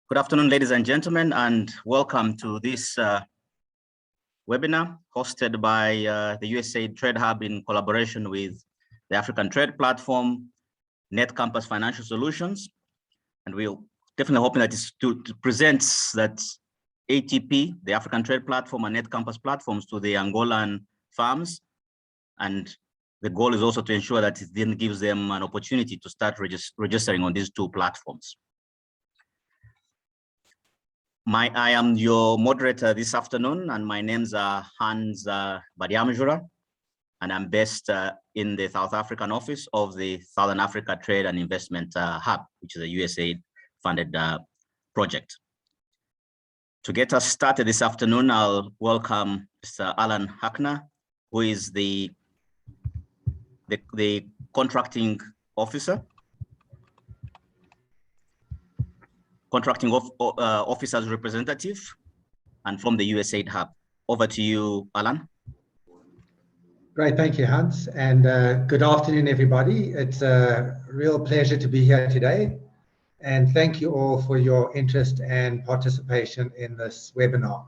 Good afternoon, ladies and gentlemen, and welcome to this webinar hosted by the USAID Trade Hub in collaboration with the African Trade Platform, Netcampus Financial Solutions. And we're definitely hoping that it presents that ATP, the African Trade Platform, and Netcampus platforms to the Angolan farms. And the goal is also to ensure that it then gives them an opportunity to start registering on these two platforms. I am your moderator this afternoon, and my name's Hans Badiamjura, and I'm based in the South African office of the Southern Africa Trade and Investment Hub, which is a USAID-funded project. To get us started this afternoon, I'll welcome Mr. Alan Hackner, who is the contracting officer. Contracting officer's representative, and from the USAID Hub. Over to you, Alan. Great, thank you, Hans, and good afternoon, everybody. It's a real pleasure to be here today, and thank you all for your interest and participation in this webinar.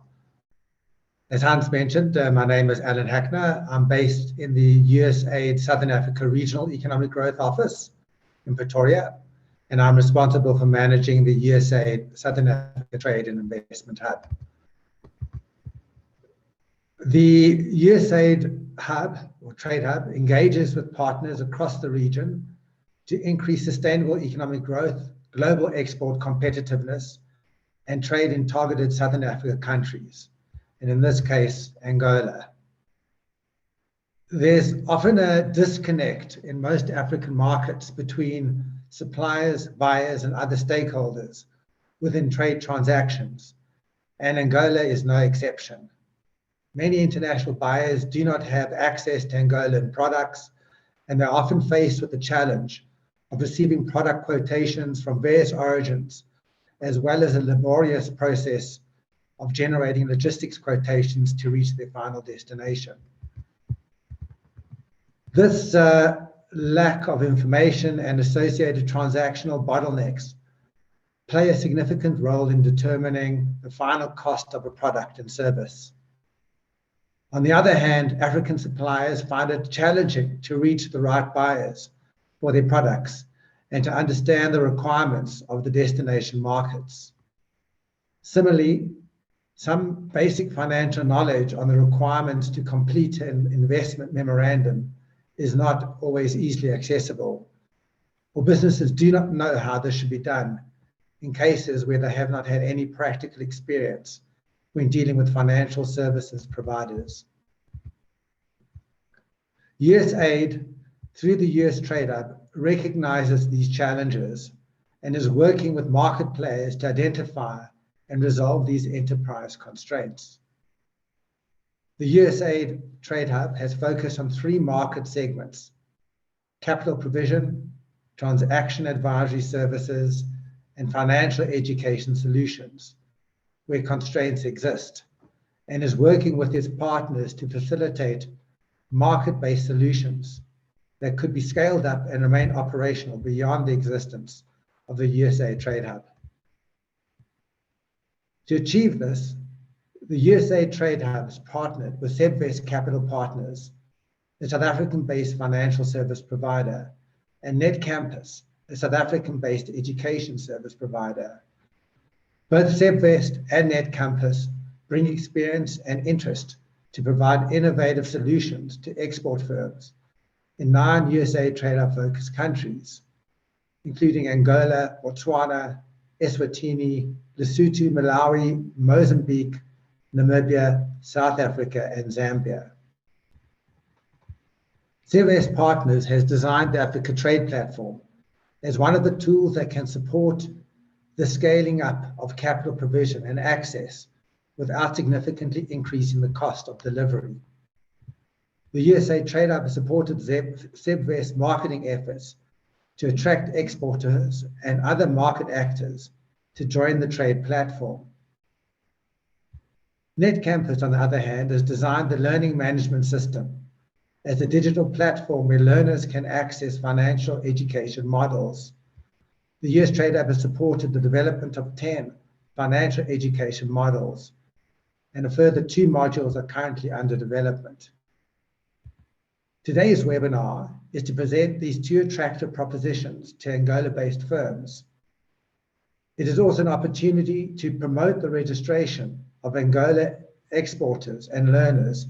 As Hans mentioned, my name is Alan Hackner. I'm based in the USAID Southern Africa Regional Economic Growth Office in Pretoria, and I'm responsible for managing the USAID Southern Africa Trade and Investment Hub. The USAID Hub, or Trade Hub, engages with partners across the region to increase sustainable economic growth, global export competitiveness, and trade in targeted Southern Africa countries, and in this case, Angola. There's often a disconnect in most African markets between suppliers, buyers, and other stakeholders within trade transactions, and Angola is no exception. Many international buyers do not have access to Angolan products, and they're often faced with the challenge of receiving product quotations from various origins, as well as a laborious process of generating logistics quotations to reach their final destination. This lack of information and associated transactional bottlenecks play a significant role in determining the final cost of a product and service. On the other hand, African suppliers find it challenging to reach the right buyers for their products and to understand the requirements of the destination markets. Similarly, some basic financial knowledge on the requirements to complete an investment memorandum is not always easily accessible, or businesses do not know how this should be done in cases where they have not had any practical experience when dealing with financial services providers. USAID, through the US Trade Hub, recognizes these challenges and is working with market players to identify and resolve these enterprise constraints. The USAID Trade Hub has focused on three market segments: capital provision, transaction advisory services, and financial education solutions, where constraints exist, and is working with its partners to facilitate market-based solutions that could be scaled up and remain operational beyond the existence of the USAID Trade Hub. To achieve this, the USAID Trade Hub has partnered with Sebvest Capital Partners, a South African-based financial service provider, and Netcampus, a South African-based education service provider. Both Sebvest and Netcampus bring experience and interest to provide innovative solutions to export firms in 9 USAID Trade Hub focused countries, including Angola, Botswana, Eswatini, Lesotho, Malawi, Mozambique, Namibia, South Africa, and Zambia. Sebvest Partners has designed the Africa Trade Platform as one of the tools that can support the scaling up of capital provision and access without significantly increasing the cost of delivery. The USAID Trade Hub has supported Sebvest marketing efforts to attract exporters and other market actors to join the trade platform. Netcampus, on the other hand, has designed the learning management system as a digital platform where learners can access financial education models. The US Trade Hub has supported the development of 10 financial education models, and a further 2 modules are currently under development. Today's webinar is to present these 2 attractive propositions to Angola-based firms. It is also an opportunity to promote the registration of Angola exporters and learners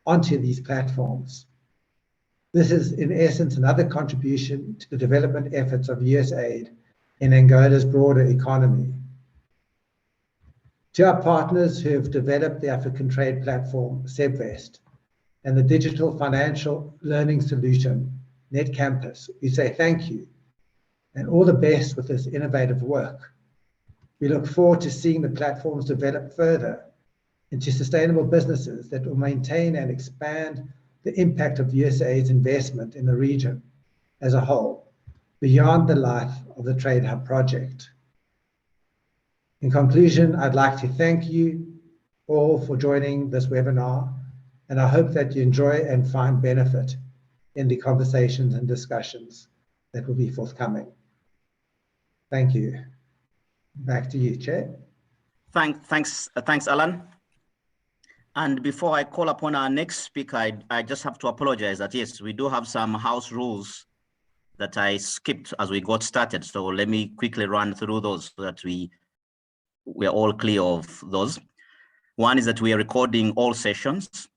onto these platforms. This is, in essence, another contribution to the development efforts of USAID in Angola's broader economy. To our partners who have developed the African Trade Platform, SEBVEST, and the digital financial learning solution, Netcampus, we say thank you and all the best with this innovative work. We look forward to seeing the platforms develop further into sustainable businesses that will maintain and expand the impact of USAID's investment in the region as a whole, beyond the life of the Trade Hub project. In conclusion, I'd like to thank you all for joining this webinar, and I hope that you enjoy and find benefit in the conversations and discussions that will be forthcoming. Thank you. Back to you, Chair. Thanks, Alan. And before I call upon our next speaker, I just have to apologize that yes, we do have some house rules that I skipped as we got started. So let me quickly run through those so that we're all clear of those. One is that we are recording all sessions.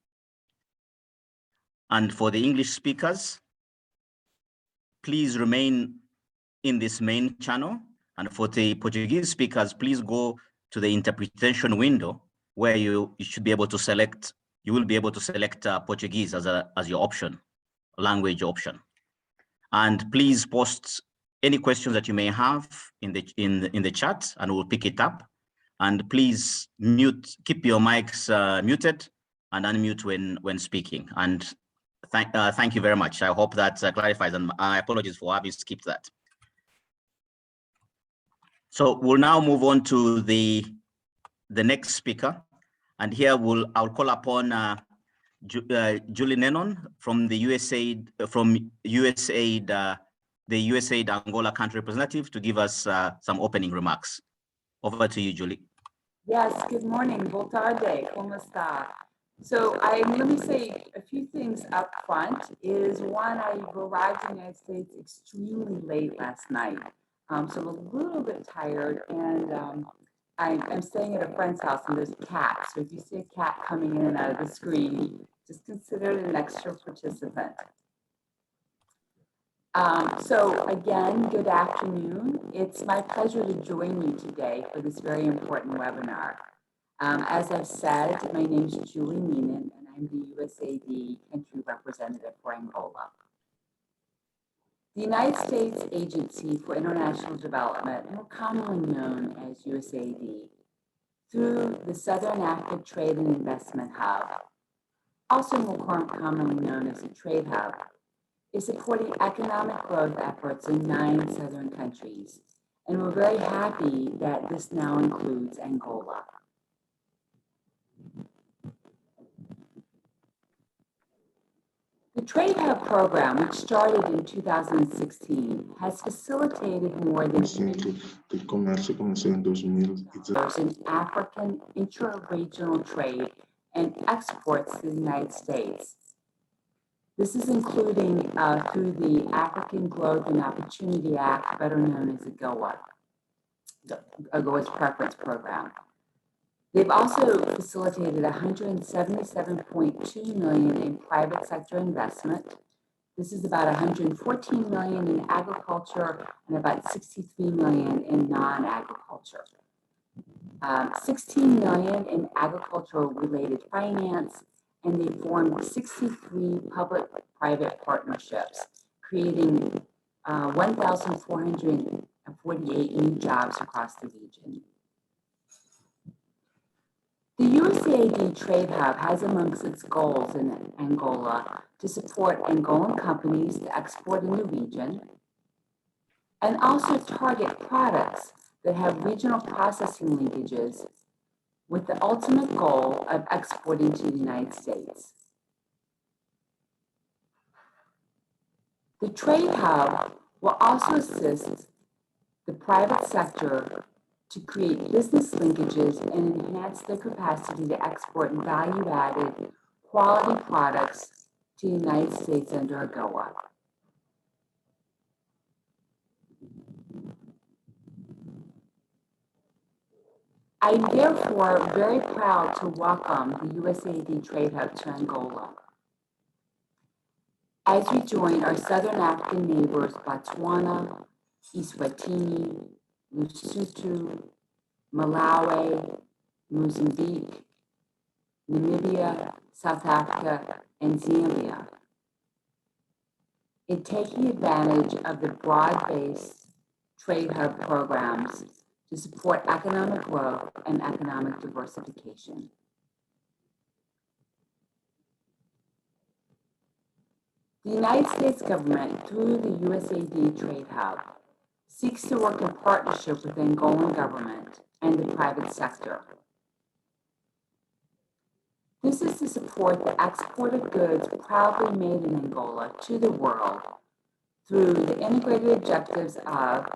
And for the English speakers, please remain in this main channel. And for the Portuguese speakers, please go to the interpretation window where you should be able to select, you will be able to select Portuguese as your option, language option. And please post any questions that you may have in the chat and we'll pick it up. And please keep your mics muted and unmute when speaking. And thank you very much. I hope that clarifies, and I apologize for having skipped that. So we'll now move on to the next speaker. And here I'll call upon Julie Nennon from the USAID, the USAID Angola country representative, to give us some opening remarks. Over to you, Julie. Yes, good morning. Boa tarde, como está? So I'm going to say a few things up front. One, I arrived in the United States extremely late last night. So I'm a little bit tired, and I'm staying at a friend's house and there's cats. So if you see a cat coming in and out of the screen, just consider it an extra participant. So again, good afternoon. It's my pleasure to join you today for this very important webinar. As I've said, my name is Julie Nennon, and I'm the USAID country representative for Angola. The United States Agency for International Development, more commonly known as USAID, through the Southern Africa Trade and Investment Hub, also more commonly known as the Trade Hub, is supporting economic growth efforts in 9 southern countries. And we're very happy that this now includes Angola. The Trade Hub program, which started in 2016, has facilitated more than in African intra-regional trade and exports to the United States. This is including through the African Growth and Opportunity Act, better known as AGOA's Preference Program. They've also facilitated $177.2 million in private sector investment. This is about $114 million in agriculture and about $63 million in non-agriculture. $16 million in agricultural-related finance, and they formed 63 public-private partnerships, creating 1,448 new jobs across the region. The USAID Trade Hub has amongst its goals in Angola to support Angolan companies to export in the region and also target products that have regional processing linkages with the ultimate goal of exporting to the United States. The Trade Hub will also assist the private sector to create business linkages and enhance their capacity to export value-added quality products to the United States under AGOA. I am therefore very proud to welcome the USAID Trade Hub to Angola as we join our Southern African neighbors Botswana, Eswatini, Lesotho, Malawi, Mozambique, Namibia, South Africa, and Zambia in taking advantage of the broad-based trade hub programs to support economic growth and economic diversification. The United States government, through the USAID Trade Hub, seeks to work in partnership with the Angolan government and the private sector. This is to support the export of goods proudly made in Angola to the world through the integrated objectives of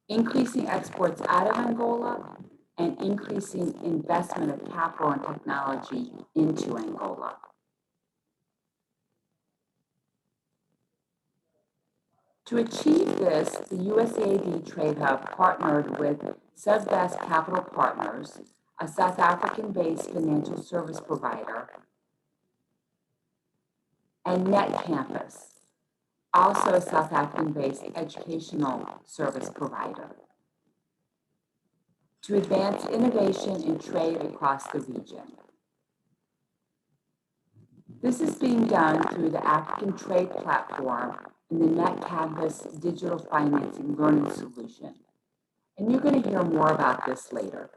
increasing exports out of Angola and increasing investment of capital and technology into Angola. To achieve this, the USAID Trade Hub partnered with Subvest Capital Partners, a South African-based financial service provider, and Netcampus, also a South African-based educational service provider, to advance innovation and trade across the region. This is being done through the African Trade Platform and the Netcampus Digital Financing Learning Solution. And you're going to hear more about this later.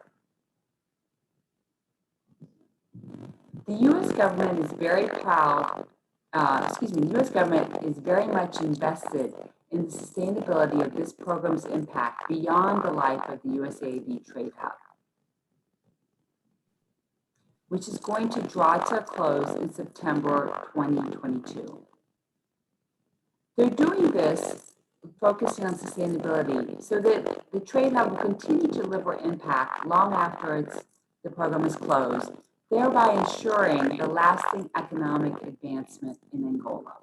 The U.S. government is very proud, the U.S. government is very much invested in the sustainability of this program's impact beyond the life of the USAID Trade Hub, which is going to draw to a close in September 2022. They're doing this, focusing on sustainability, so that the Trade Hub will continue to deliver impact long after the program is closed, thereby ensuring the lasting economic advancement in Angola.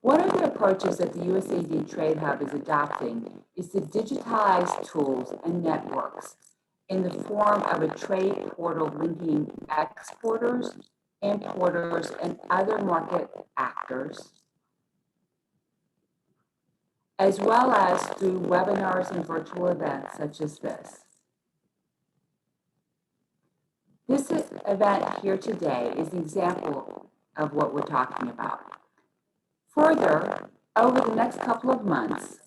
One of the approaches that the USAID Trade Hub is adopting is to digitize tools and networks in the form of a trade portal linking exporters, importers, and other market actors, as well as through webinars and virtual events such as this. This event here today is an example of what we're talking about. Further, over the next couple of months,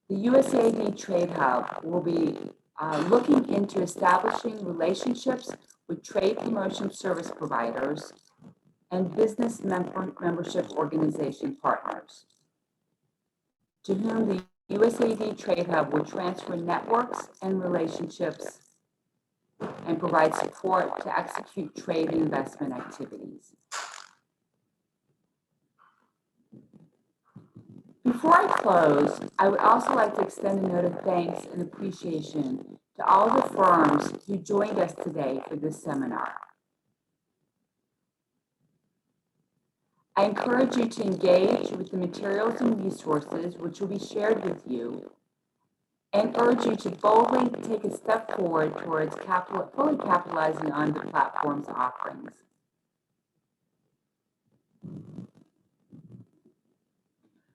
the USAID Trade Hub will be looking into establishing relationships with trade promotion service providers and business membership organization partners, to whom the USAID Trade Hub will transfer networks and relationships and provide support to execute trade and investment activities. Before I close, I would also like to extend a note of thanks and appreciation to all the firms who joined us today for this seminar. I encourage you to engage with the materials and resources which will be shared with you, and urge you to boldly take a step forward towards fully capitalizing on the platform's offerings.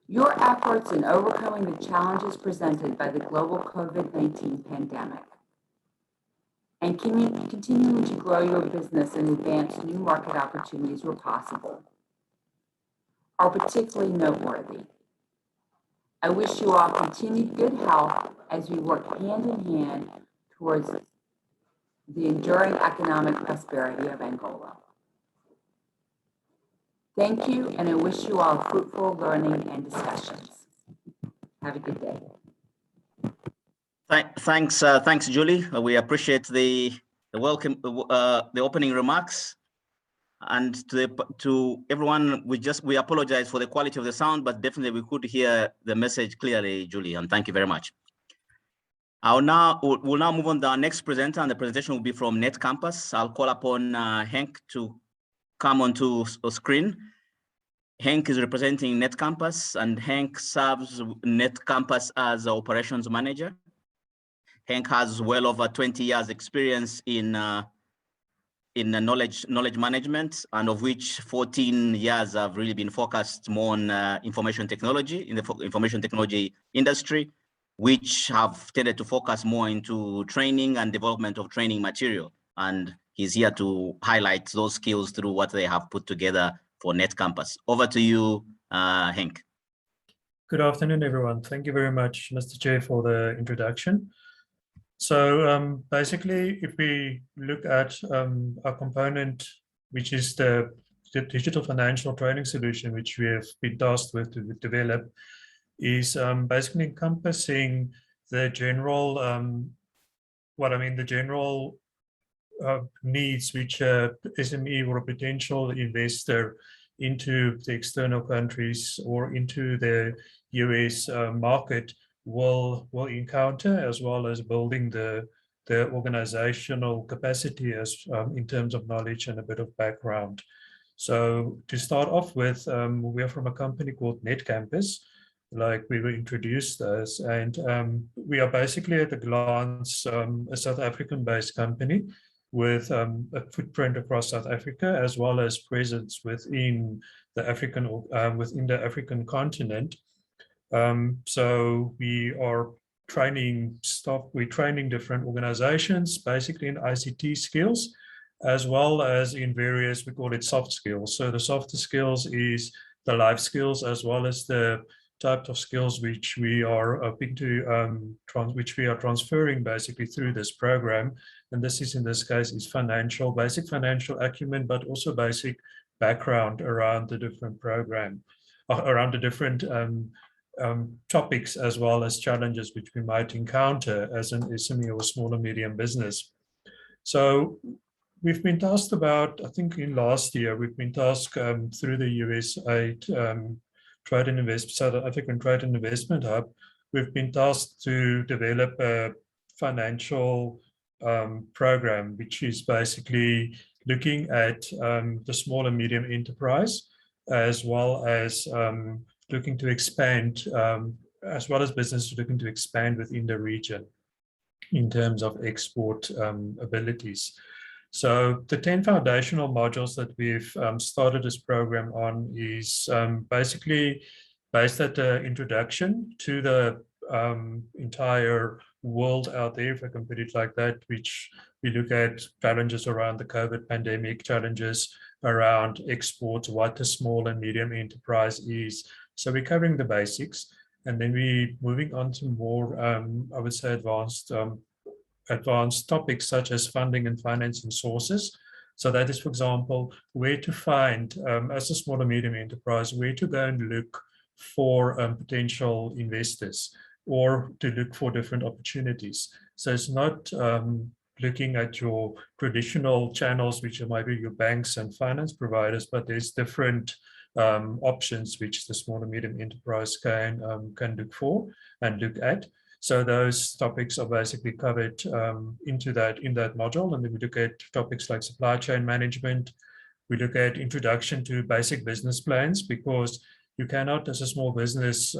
Your efforts in overcoming the challenges presented by the global COVID-19 pandemic and continuing to grow your business and advance new market opportunities where possible are particularly noteworthy. I wish you all continued good health as we work hand in hand towards the enduring economic prosperity of Angola. Thank you, and I wish you all fruitful learning and discussions. Have a good day. Thanks, Julie. We appreciate the welcome, the opening remarks. And to everyone, we apologize for the quality of the sound, but definitely we could hear the message clearly, Julie, and thank you very much. We'll now move on to our next presenter, and the presentation will be from Netcampus. I'll call upon Henk to come onto screen. Henk is representing Netcampus, and Henk serves Netcampus as operations manager. Henk has well over 20 years experience in knowledge management, and of which 14 years have really been focused more on information technology, in the information technology industry, which have tended to focus more into training and development of training material. And he's here to highlight those skills through what they have put together for Netcampus. Over to you, Henk. Good afternoon, everyone. Thank you very much, Mr. Chair, for the introduction. So basically, if we look at our component, which is the digital financial training solution, which we have been tasked with to develop, is basically encompassing the general, the general needs which a SME or a potential investor into the external countries or into the US market will encounter, as well as building the organizational capacity as in terms of knowledge and a bit of background. So to start off with, we are from a company called Netcampus, like we were introduced as, and we are basically at a glance a South African-based company with a footprint across South Africa, as well as presence within the African continent. So we are training staff, we're training different organizations, basically in ICT skills, as well as in various, we call it soft skills. So the softer skills is the life skills, as well as the types of skills which we are hoping to, which we are transferring basically through this program. And this is, in this case, is basic financial acumen, but also basic background around the different program, around the different topics, as well as challenges which we might encounter as an SME or small and medium business. So we've been tasked about, I think in last year, we've been tasked through the USAID Trade and Investment, South African Trade and Investment Hub, we've been tasked to develop a financial program, which is basically looking at the small and medium enterprise, as well as looking to expand, as well as businesses looking to expand within the region in terms of export abilities. So the 10 foundational modules that we've started this program on is basically based at the introduction to the entire world out there, if I can put it like that, which we look at challenges around the COVID pandemic, challenges around exports, what a small and medium enterprise is. So we're covering the basics, and then we're moving on to more, I would say, advanced topics such as funding and financing sources. So that is, for example, where to find, as a small and medium enterprise, where to go and look for potential investors, or to look for different opportunities. So it's not looking at your traditional channels, which might be your banks and finance providers, but there's different options which the small and medium enterprise can look for and look at. So those topics are basically covered in that module. And then we look at topics like supply chain management. We look at introduction to basic business plans, because you cannot, as a small business,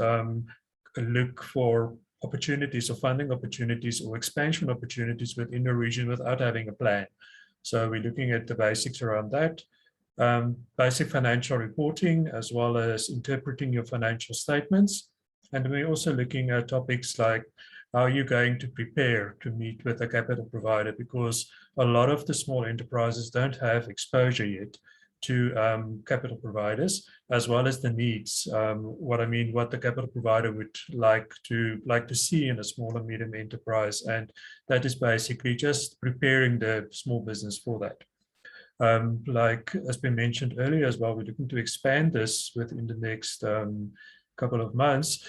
look for opportunities or funding opportunities or expansion opportunities within the region without having a plan. So we're looking at the basics around that. Basic financial reporting, as well as interpreting your financial statements. And we're also looking at topics like how you're going to prepare to meet with a capital provider, because a lot of the small enterprises don't have exposure yet to capital providers, as well as the needs. What the capital provider would like to see in a small and medium enterprise, and that is basically just preparing the small business for that. Like as been mentioned earlier as well, we're looking to expand this within the next couple of months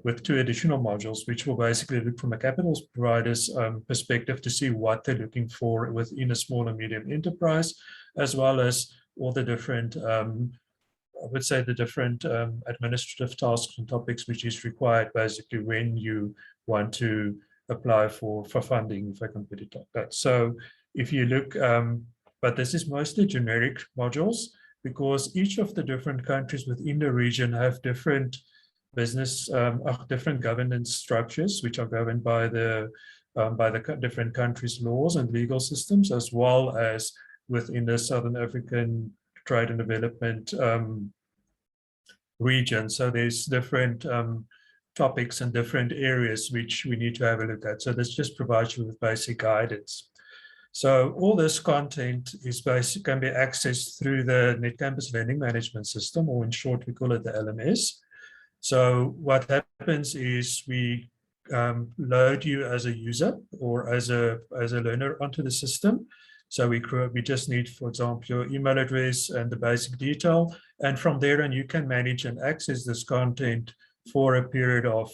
with 2 additional modules, which will basically look from a capital provider's perspective to see what they're looking for within a small and medium enterprise, as well as all the different, I would say the different administrative tasks and topics which is required basically when you want to apply for funding, if I can put it like that. So if you look, but this is mostly generic modules because each of the different countries within the region have different business, different governance structures, which are governed by the different countries' laws and legal systems, as well as within the Southern African Trade and Development region. So there's different topics and different areas which we need to have a look at. So this just provides you with basic guidance. So all this content is can be accessed through the Netcampus Learning Management System, or in short, we call it the LMS. So what happens is we load you as a user or as a learner onto the system. So we just need, for example, your email address and the basic detail. And from there on, you can manage and access this content for a period of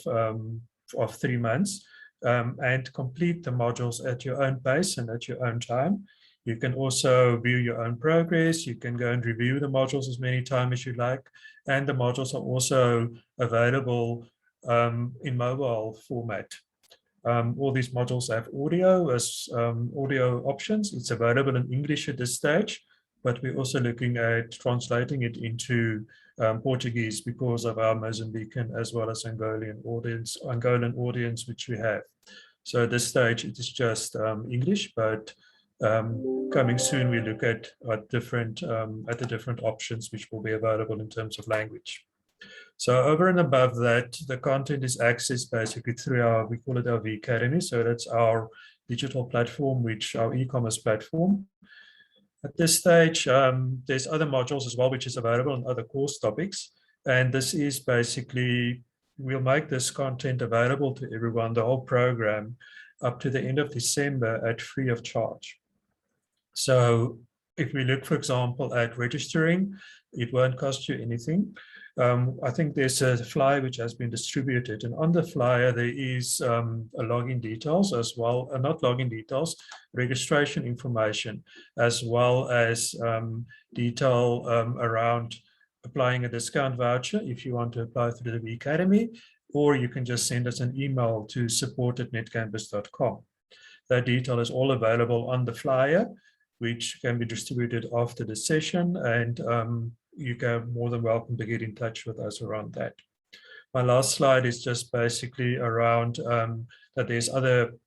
3 months and complete the modules at your own pace and at your own time. You can also view your own progress. You can go and review the modules as many times as you like. And the modules are also available in mobile format. All these modules have audio as audio options. It's available in English at this stage, but we're also looking at translating it into Portuguese because of our Mozambican as well as Angolan audience which we have. So at this stage, it is just English, but coming soon, we look at the different options which will be available in terms of language. So over and above that, the content is accessed basically through we call it our V Academy. So that's our digital platform, our e-commerce platform. At this stage, there's other modules as well, which is available on other course topics. And this is basically, we'll make this content available to everyone, the whole program, up to the end of December at free of charge. So if we look, for example, at registering, it won't cost you anything. I think there's a flyer which has been distributed, and on the flyer there is a login details as well, not login details, registration information, as well as detail around applying a discount voucher if you want to apply through the V Academy, or you can just send us an email to support@netcampus.com. That detail is all available on the flyer, which can be distributed after the session, and you can more than welcome to get in touch with us around that. My last slide is just basically around that there's other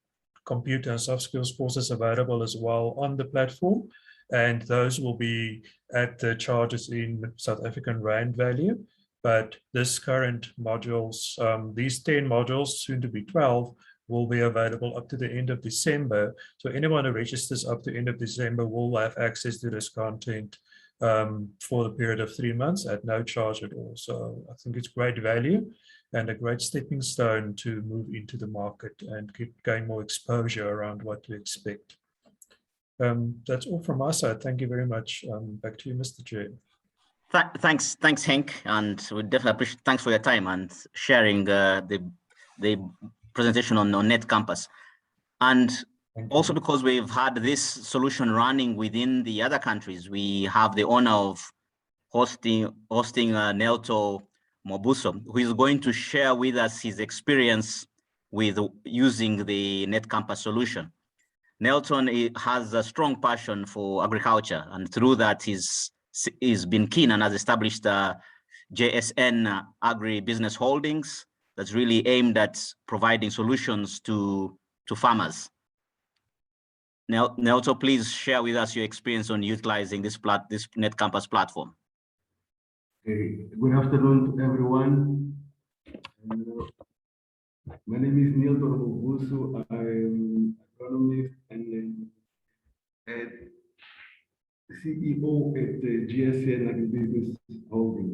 computer and soft skills courses available as well on the platform, and those will be at the charges in South African Rand value. But this current modules, these 10 modules, soon to be 12, will be available up to the end of December. So anyone who registers up to the end of December will have access to this content for the period of 3 months at no charge at all. So I think it's great value and a great stepping stone to move into the market and gain more exposure around what to expect. That's all from my side. Thank you very much. Back to you, Mr. Chair. Thanks, Henk, and we definitely appreciate. Thanks for your time and sharing the presentation on Netcampus. And also because we've had this solution running within the other countries, we have the honor of hosting Nelto Mobuso, who is going to share with us his experience with using the Netcampus solution. Nelton has a strong passion for agriculture, and through that he's been keen and has established JSN Agri-Business Holdings that's really aimed at providing solutions to farmers. Nelto, please share with us your experience on utilizing this Netcampus platform. Okay. Good afternoon to everyone. My name is Nelton Mobuso. I'm economist and CEO at the GSN Agribusiness Holding.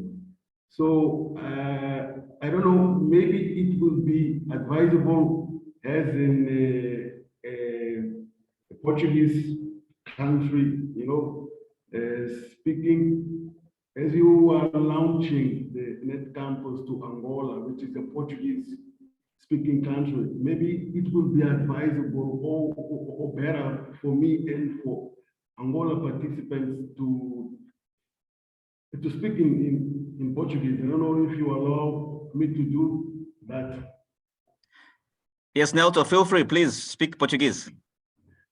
So I don't know, maybe it will be advisable as in a Portuguese country, speaking as you are launching the Netcampus to Angola, which is a Portuguese-speaking country. Maybe it will be advisable or better for me and for Angola participants to to speak in Portuguese. I don't know if you allow me to do that. Yes, Nelto, feel free, please speak Portuguese.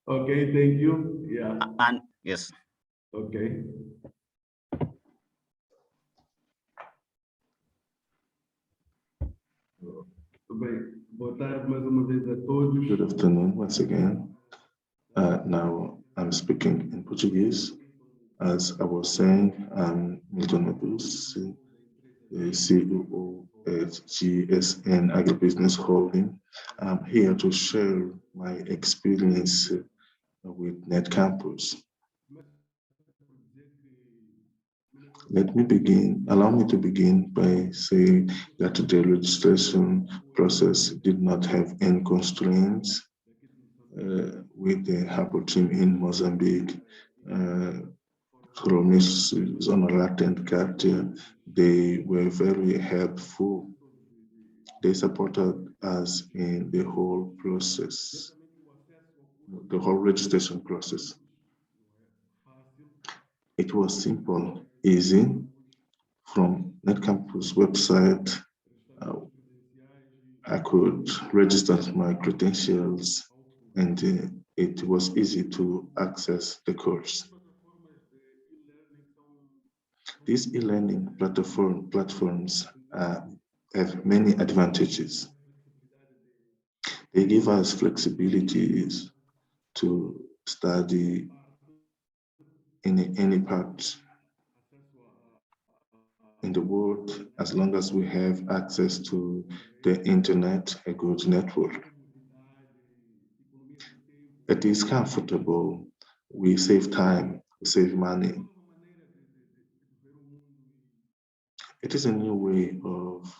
Okay, thank you. Yeah. And yes. Ok. Tudo bem. Boa tarde mais uma vez a todos. Good afternoon once again. Now I'm speaking in Portuguese. As I was saying, I'm Milton Mabus, the CEO at GSN Agribusiness Holding. I'm here to share my experience with Netcampus. Allow me to begin by saying that the registration process did not have any constraints with the Harbour team in Mozambique. From Mrs. Honorat and Katia, they were very helpful. They supported us in the whole process, the whole registration process. It was simple, easy. From Netcampus website, I could register my credentials, and it was easy to access the course. These e-learning platforms have many advantages. They give us flexibilities to study in any part in the world, as long as we have access to the internet, a good network. It is comfortable. We save time, we save money. It is a new way of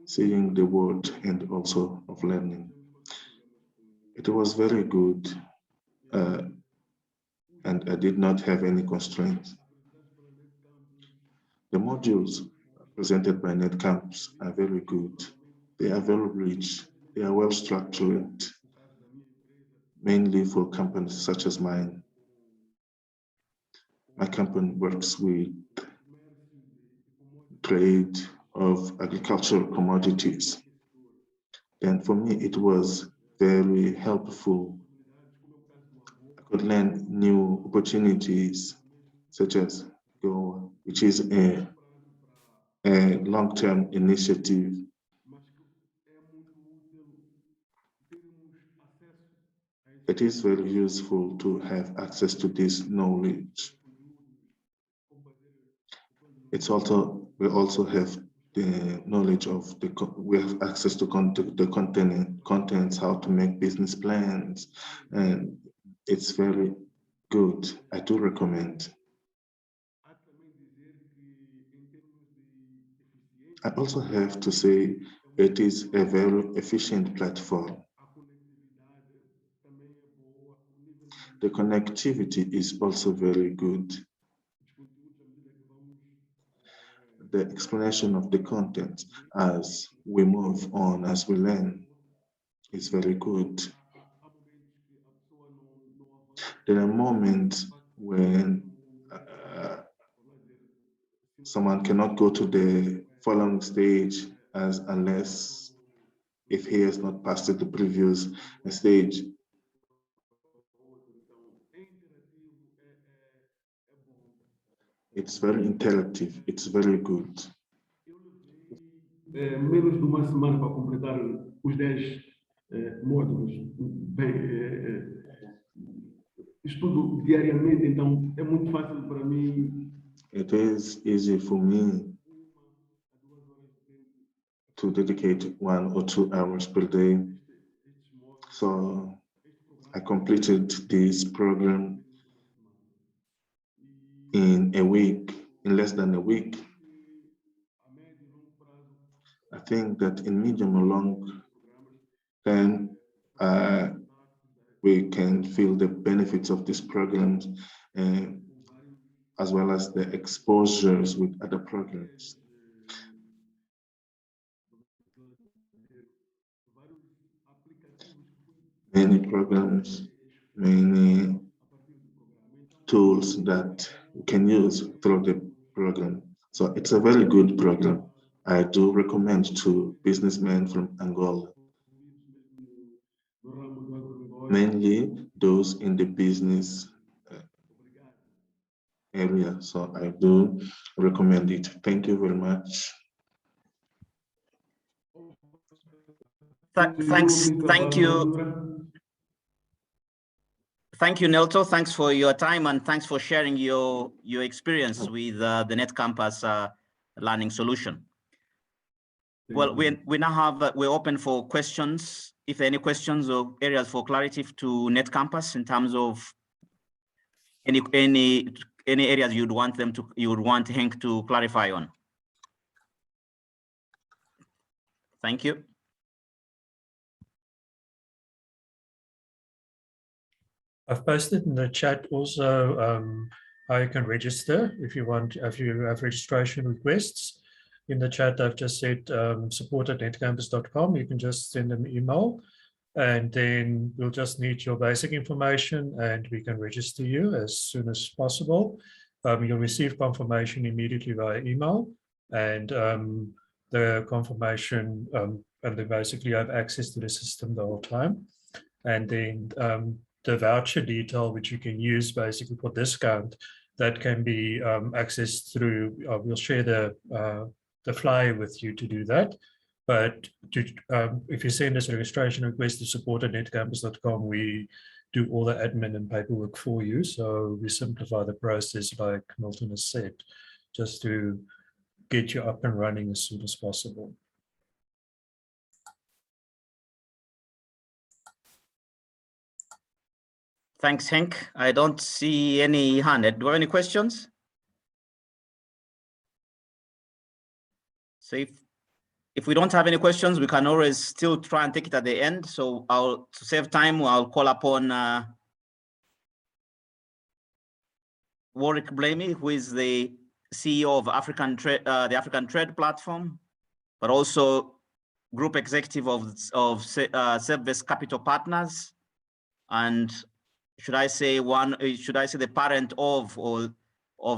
seeing the world and also of learning. It was very good, and I did not have any constraints. The modules presented by Netcampus are very good. They are very rich. They are well structured, mainly for companies such as mine. My company works with trade of agricultural commodities. And for me, it was very helpful. I could learn new opportunities, such as Go, which is a long-term initiative. It is very useful to have access to this knowledge. We also have the knowledge of we have access to the contents, how to make business plans, and it's very good. I do recommend. I also have to say it is a very efficient platform. The connectivity is also very good. The explanation of the content as we move on, as we learn, is very good. There are moments when someone cannot go to the following stage unless if he has not passed the previous stage. It's very interactive. It's very good. Menos de uma semana para completar os 10 módulos. Bem, estudo diariamente, então é muito fácil para mim. It is easy for me to dedicate 1 or 2 hours per day. So I completed this program in a week, in less than a week. I think that in medium or long term, we can feel the benefits of these programs, as well as the exposures with other programs. Many programs, many tools that we can use through the program. So it's a very good program. I do recommend to businessmen from Angola, mainly those in the business area. So I do recommend it. Thank you very much. Thank you, Nelto. Thanks for your time and thanks for sharing your experience with the Netcampus learning solution. Well, we now have, we're open for questions. If there are any questions or areas for clarity to Netcampus in terms of any areas you would want Henk to clarify on. Thank you. I've posted in the chat also how you can register if you have registration requests. In the chat, I've just said support@netcampus.com. You can just send an email and then we'll just need your basic information and we can register you as soon as possible. You'll receive confirmation immediately via email and the confirmation, and then basically have access to the system the whole time. And then the voucher detail, which you can use basically for discount, that can be accessed through, we'll share the flyer with you to do that. But if you send us a registration request to support@netcampus.com, we do all the admin and paperwork for you. So we simplify the process, like Milton has said, just to get you up and running as soon as possible. Thanks, Henk. I don't see any hand. Do you have any questions? So if we don't have any questions, we can always still try and take it at the end. So to save time, I'll call upon Warwick Blamey, who is the CEO of the African Trade Platform, but also Group Executive of Service Capital Partners, and should I say the parent of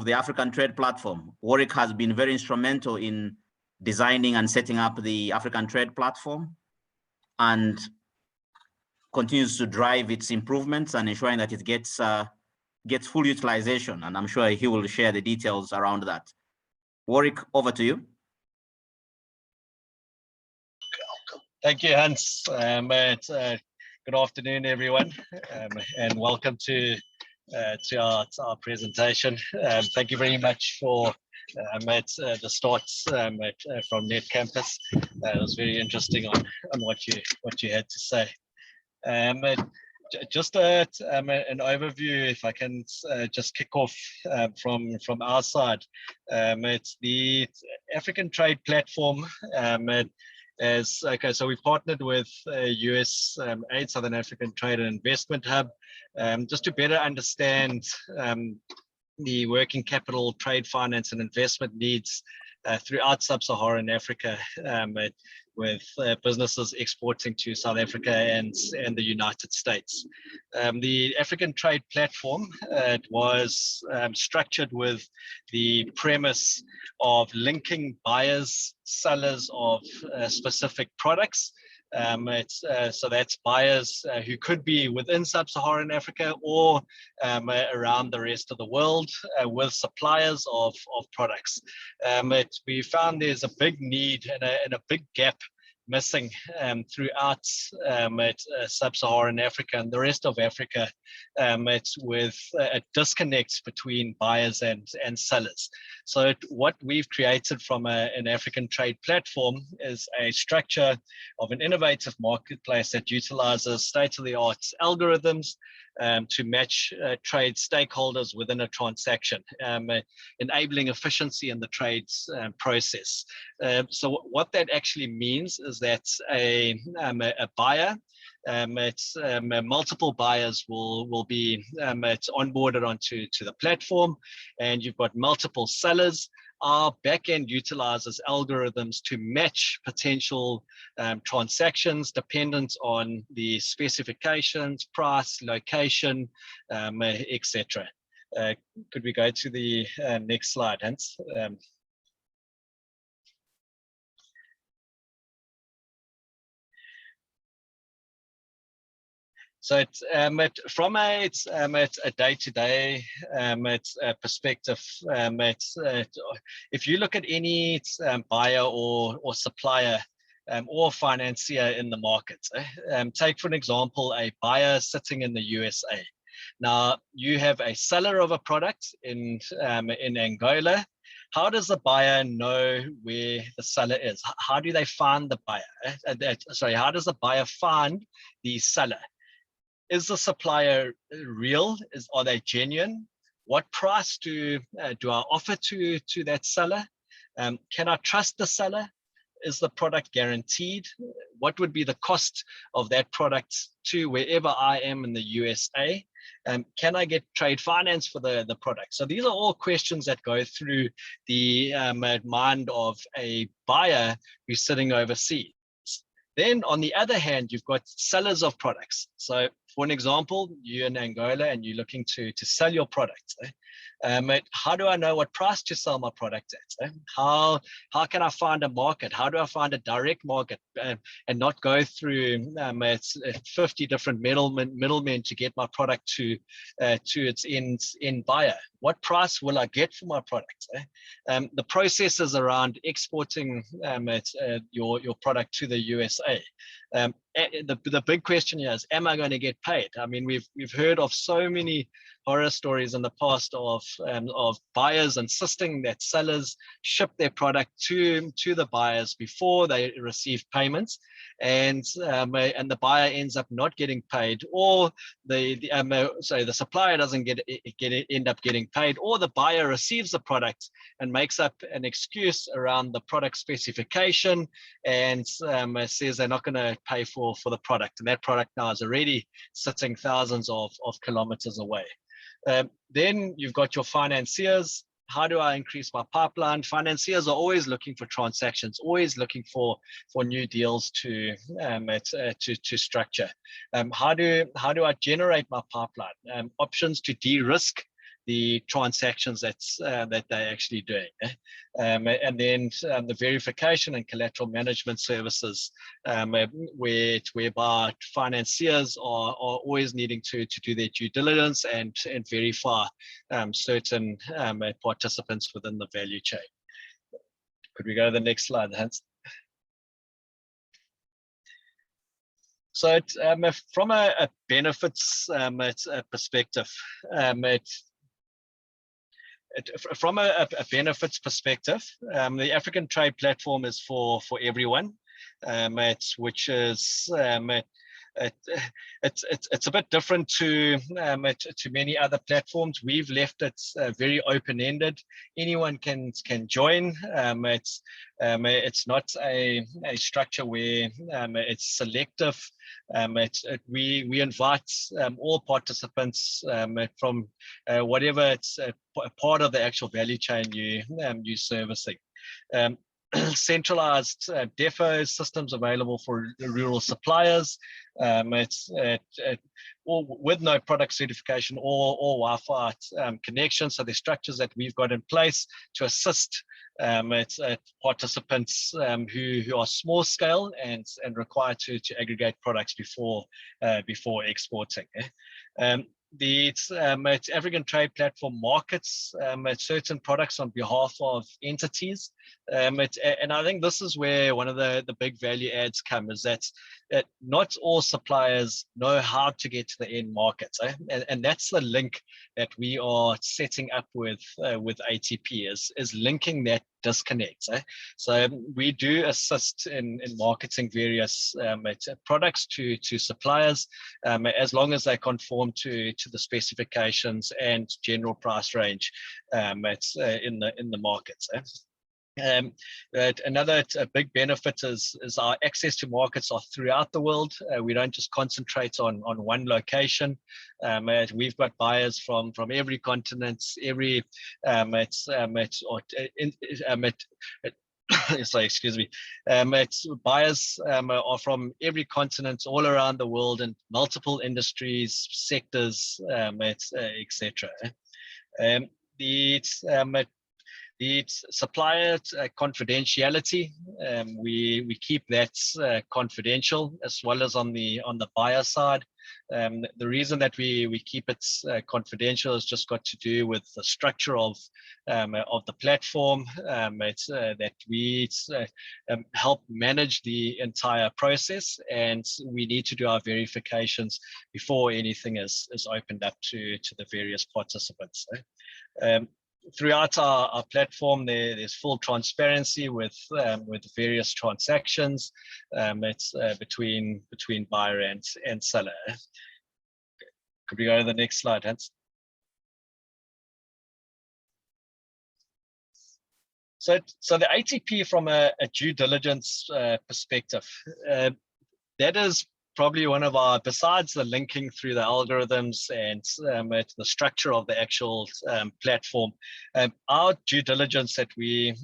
the African Trade Platform. Warwick has been very instrumental in designing and setting up the African Trade Platform and continues to drive its improvements and ensuring that it gets full utilization. And I'm sure he will share the details around that. Warwick, over to you. Thank you, Hans. Good afternoon, everyone, and welcome to our presentation. Thank you very much for the starts from Netcampus. It was very interesting on what you had to say. Just an overview, if I can just kick off from our side. It's the African Trade Platform. So we partnered with USAID, Southern African Trade and Investment Hub, just to better understand the working capital, trade finance and investment needs throughout sub-Saharan Africa, with businesses exporting to South Africa and the United States. The African Trade Platform was structured with the premise of linking buyers, sellers of specific products. So that's buyers who could be within sub-Saharan Africa or around the rest of the world with suppliers of products. We found there's a big need and a big gap missing throughout sub-Saharan Africa and the rest of Africa. It's with a disconnect between buyers and sellers. So what we've created from an African Trade Platform is a structure of an innovative marketplace that utilizes state-of-the-art algorithms to match trade stakeholders within a transaction, enabling efficiency in the trades process. So what that actually means is that a buyer, multiple buyers will be onboarded onto the platform, and you've got multiple sellers. Our backend utilizes algorithms to match potential transactions dependent on the specifications, price, location, etc. Could we go to the next slide, Hans? So from a day-to-day perspective, if you look at any buyer or supplier or financier in the market, take for an example a buyer sitting in the USA. Now you have a seller of a product in Angola. How does the buyer know where the seller is? How do they find the buyer? How does the buyer find the seller? Is the supplier real? Are they genuine? What price do I offer to that seller? Can I trust the seller? Is the product guaranteed? What would be the cost of that product to wherever I am in the USA? Can I get trade finance for the product? So these are all questions that go through the mind of a buyer who's sitting overseas. Then on the other hand, you've got sellers of products. So for an example, you're in Angola and you're looking to sell your product. How do I know what price to sell my product at? How can I find a market? How do I find a direct market and not go through 50 different middlemen to get my product to its end buyer? What price will I get for my product? The processes around exporting your product to the USA. The big question here is, am I going to get paid? I mean, we've heard of so many horror stories in the past of buyers insisting that sellers ship their product to the buyers before they receive payments, and the buyer ends up not getting paid, or the supplier doesn't end up getting paid, or the buyer receives the product and makes up an excuse around the product specification and says they're not going to pay for the product, and that product now is already sitting thousands of kilometers away. Then you've got your financiers. How do I increase my pipeline? Financiers are always looking for transactions, always looking for new deals to structure. How do I generate my pipeline? Options to de-risk the transactions that they're actually doing, and then the verification and collateral management services, whereby financiers are always needing to do their due diligence and verify certain participants within the value chain. Could we go to the next slide, Hans? So from a benefits perspective, from a benefits perspective, the African Trade Platform is for everyone, which is it's a bit different to many other platforms. We've left it very open-ended. Anyone can join. It's not a structure where it's selective. We invite all participants from whatever it's part of the actual value chain you're servicing. Centralized depot systems available for rural suppliers, with no product certification or Wi-Fi connection. So the structures that we've got in place to assist participants who are small scale and require to aggregate products before exporting. The African Trade Platform markets certain products on behalf of entities, and I think this is where one of the big value adds come, is that not all suppliers know how to get to the end markets, and that's the link that we are setting up with ATP, is linking that disconnect. So we do assist in marketing various products to suppliers, as long as they conform to the specifications and general price range in the markets. Another big benefit is our access to markets are throughout the world. We don't just concentrate on one location. We've got buyers from every continent, every sorry, excuse me. Buyers are from every continent all around the world in multiple industries, sectors, etc. The The supplier confidentiality, we keep that confidential, as well as on the buyer side. The reason that we keep it confidential has just got to do with the structure of the platform. It's that we help manage the entire process, and we need to do our verifications before anything is opened up to the various participants. Throughout our platform, there's full transparency with various transactions. It's between buyer and seller. Could we go to the next slide, Hans? So the ATP from a due diligence perspective, that is probably one of our, besides the linking through the algorithms and the structure of the actual platform, our due diligence that we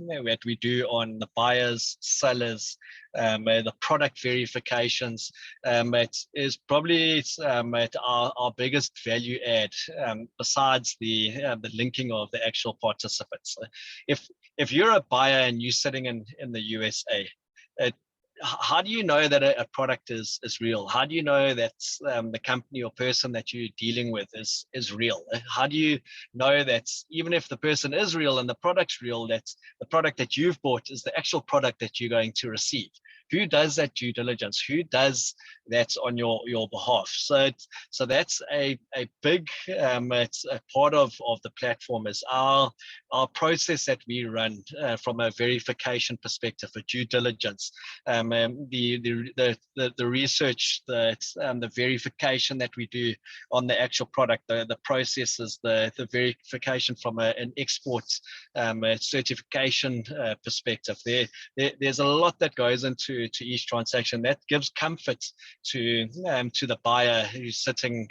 do on the buyers, sellers, the product verifications, it is probably our biggest value add, besides the linking of the actual participants. If you're a buyer and you're sitting in the USA, how do you know that a product is real? How do you know that the company or person that you're dealing with is real? How do you know that even if the person is real and the product's real, that the product that you've bought is the actual product that you're going to receive? Who does that due diligence? Who does that on your behalf? So that's a big it's a part of the platform, is our process that we run from a verification perspective, a due diligence, the research, the verification that we do on the actual product, the processes, the verification from an export certification perspective. There's a lot that goes into each transaction that gives comfort to the buyer who's sitting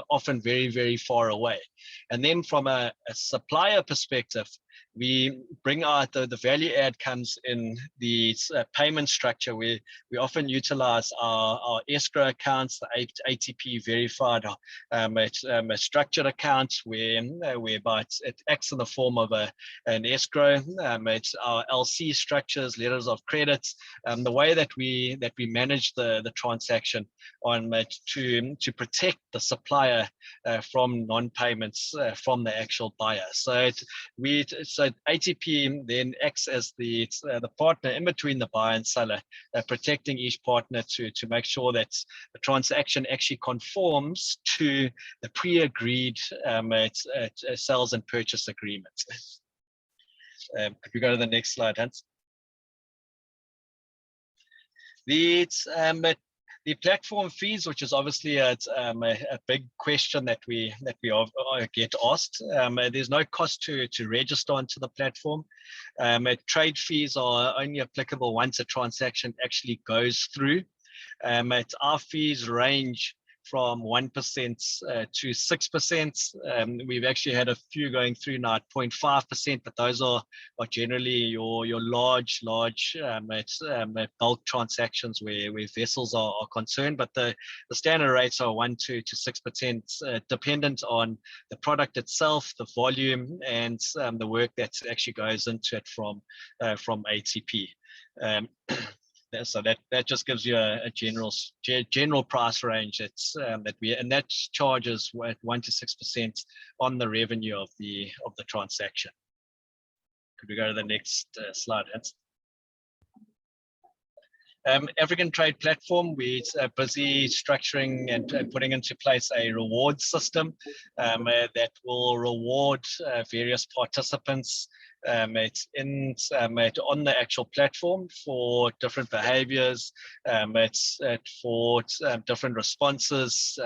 often very, very far away. And then from a supplier perspective, we bring out the value add comes in the payment structure, where we often utilize our escrow accounts, the ATP verified structured account, whereby it acts in the form of an escrow. It's our LC structures, letters of credit, the way that we manage the transaction on to protect the supplier from non-payments from the actual buyer. So ATP then acts as the partner in between the buyer and seller, protecting each partner to make sure that the transaction actually conforms to the pre-agreed sales and purchase agreement. Could we go to the next slide, Hans? The platform fees, which is obviously a big question that we get asked. There's no cost to register onto the platform. Trade fees are only applicable once a transaction actually goes through. Our fees range from 1% to 6%. We've actually had a few going through now at 0.5%, but those are generally your large bulk transactions where vessels are concerned. But the standard rates are 1% to 6%, dependent on the product itself, the volume, and the work that actually goes into it from ATP. So that just gives you a general price range that charges at 1% to 6% on the revenue of the transaction. Could we go to the next slide, Hans? African Trade Platform, we're busy structuring and putting into place a reward system that will reward various participants on the actual platform for different behaviors, for different responses,